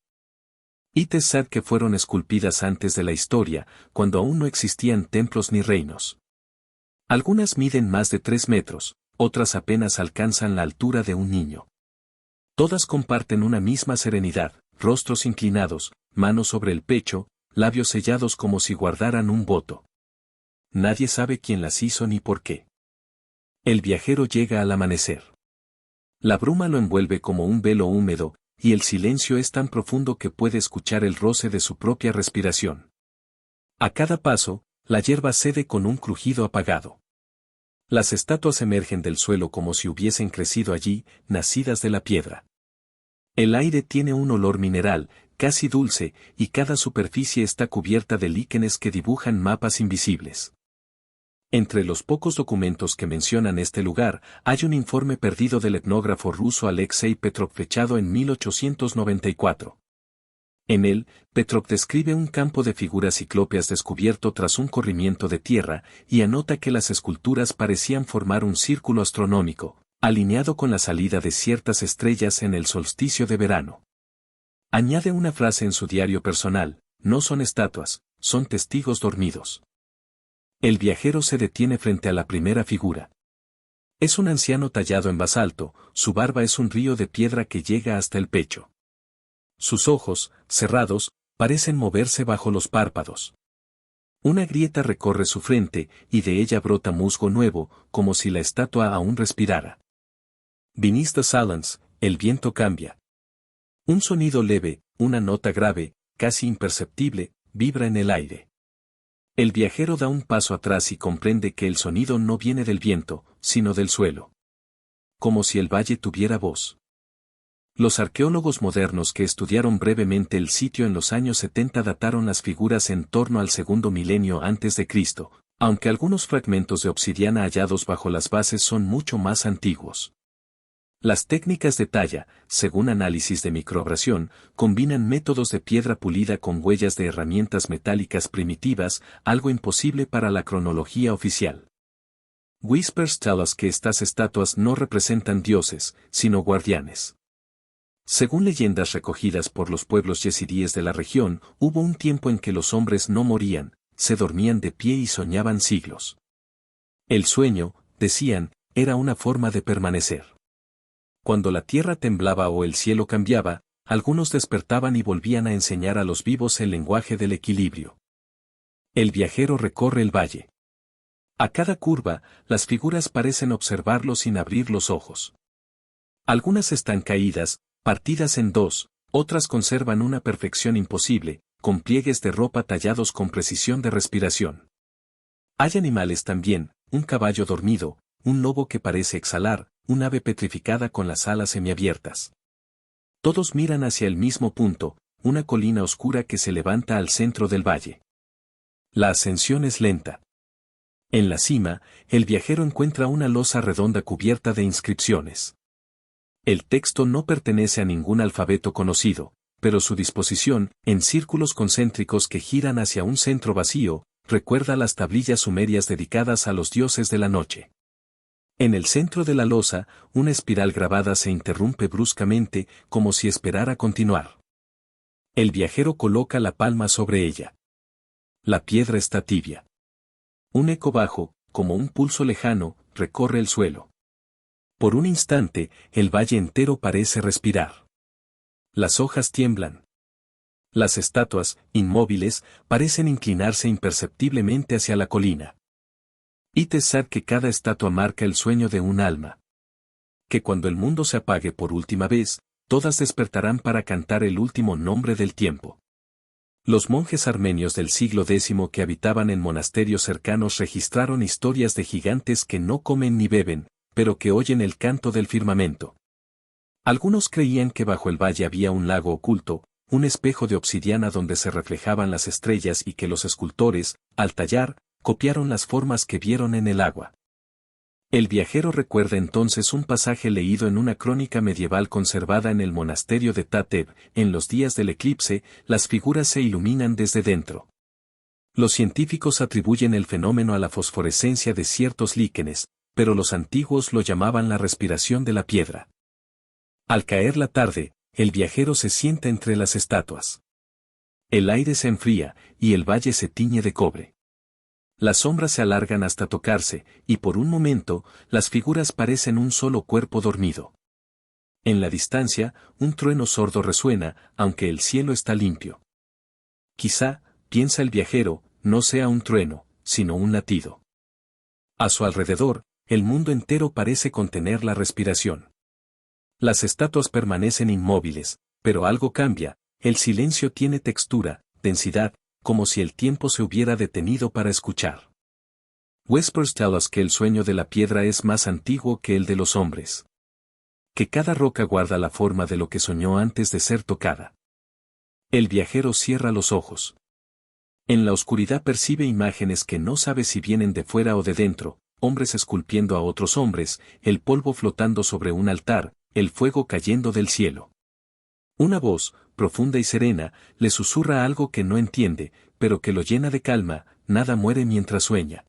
Itesad que fueron esculpidas antes de la historia, cuando aún no existían templos ni reinos. Algunas miden más de 3 metros, otras apenas alcanzan la altura de un niño. Todas comparten una misma serenidad, rostros inclinados, manos sobre el pecho, labios sellados como si guardaran un voto. Nadie sabe quién las hizo ni por qué. El viajero llega al amanecer. La bruma lo envuelve como un velo húmedo, y el silencio es tan profundo que puede escuchar el roce de su propia respiración. A cada paso, la hierba cede con un crujido apagado. Las estatuas emergen del suelo como si hubiesen crecido allí, nacidas de la piedra. El aire tiene un olor mineral, casi dulce, y cada superficie está cubierta de líquenes que dibujan mapas invisibles. Entre los pocos documentos que mencionan este lugar, hay un informe perdido del etnógrafo ruso Alexei Petrov fechado en 1894. En él, Petrov describe un campo de figuras ciclópeas descubierto tras un corrimiento de tierra, y anota que las esculturas parecían formar un círculo astronómico, alineado con la salida de ciertas estrellas en el solsticio de verano. Añade una frase en su diario personal: no son estatuas, son testigos dormidos. El viajero se detiene frente a la primera figura. Es un anciano tallado en basalto, su barba es un río de piedra que llega hasta el pecho. Sus ojos, cerrados, parecen moverse bajo los párpados. Una grieta recorre su frente, y de ella brota musgo nuevo, como si la estatua aún respirara. Beneath the silence, el viento cambia. Un sonido leve, una nota grave, casi imperceptible, vibra en el aire. El viajero da un paso atrás y comprende que el sonido no viene del viento, sino del suelo. Como si el valle tuviera voz. Los arqueólogos modernos que estudiaron brevemente el sitio en los años 70 dataron las figuras en torno al segundo milenio antes de Cristo, aunque algunos fragmentos de obsidiana hallados bajo las bases son mucho más antiguos. Las técnicas de talla, según análisis de microabrasión, combinan métodos de piedra pulida con huellas de herramientas metálicas primitivas, algo imposible para la cronología oficial. Whispers tell us que estas estatuas no representan dioses, sino guardianes. Según leyendas recogidas por los pueblos yezidíes de la región, hubo un tiempo en que los hombres no morían, se dormían de pie y soñaban siglos. El sueño, decían, era una forma de permanecer. Cuando la tierra temblaba o el cielo cambiaba, algunos despertaban y volvían a enseñar a los vivos el lenguaje del equilibrio. El viajero recorre el valle. A cada curva, las figuras parecen observarlo sin abrir los ojos. Algunas están caídas, partidas en dos, otras conservan una perfección imposible, con pliegues de ropa tallados con precisión de respiración. Hay animales también, un caballo dormido, un lobo que parece exhalar, un ave petrificada con las alas semiabiertas. Todos miran hacia el mismo punto, una colina oscura que se levanta al centro del valle. La ascensión es lenta. En la cima, el viajero encuentra una losa redonda cubierta de inscripciones. El texto no pertenece a ningún alfabeto conocido, pero su disposición, en círculos concéntricos que giran hacia un centro vacío, recuerda las tablillas sumerias dedicadas a los dioses de la noche. En el centro de la losa, una espiral grabada se interrumpe bruscamente, como si esperara continuar. El viajero coloca la palma sobre ella. La piedra está tibia. Un eco bajo, como un pulso lejano, recorre el suelo. Por un instante, el valle entero parece respirar. Las hojas tiemblan. Las estatuas, inmóviles, parecen inclinarse imperceptiblemente hacia la colina. It sabe que cada estatua marca el sueño de un alma. Que cuando el mundo se apague por última vez, todas despertarán para cantar el último nombre del tiempo. Los monjes armenios del siglo X que habitaban en monasterios cercanos registraron historias de gigantes que no comen ni beben, pero que oyen el canto del firmamento. Algunos creían que bajo el valle había un lago oculto, un espejo de obsidiana donde se reflejaban las estrellas y que los escultores, al tallar, copiaron las formas que vieron en el agua. El viajero recuerda entonces un pasaje leído en una crónica medieval conservada en el monasterio de Tateb: en los días del eclipse, las figuras se iluminan desde dentro. Los científicos atribuyen el fenómeno a la fosforescencia de ciertos líquenes, pero los antiguos lo llamaban la respiración de la piedra. Al caer la tarde, el viajero se sienta entre las estatuas. El aire se enfría, y el valle se tiñe de cobre. Las sombras se alargan hasta tocarse, y por un momento, las figuras parecen un solo cuerpo dormido. En la distancia, un trueno sordo resuena, aunque el cielo está limpio. Quizá, piensa el viajero, no sea un trueno, sino un latido. A su alrededor, el mundo entero parece contener la respiración. Las estatuas permanecen inmóviles, pero algo cambia, el silencio tiene textura, densidad, como si el tiempo se hubiera detenido para escuchar. Vespers tell us que el sueño de la piedra es más antiguo que el de los hombres. Que cada roca guarda la forma de lo que soñó antes de ser tocada. El viajero cierra los ojos. En la oscuridad percibe imágenes que no sabe si vienen de fuera o de dentro, hombres esculpiendo a otros hombres, el polvo flotando sobre un altar, el fuego cayendo del cielo. Una voz, profunda y serena, le susurra algo que no entiende, pero que lo llena de calma: nada muere mientras sueña.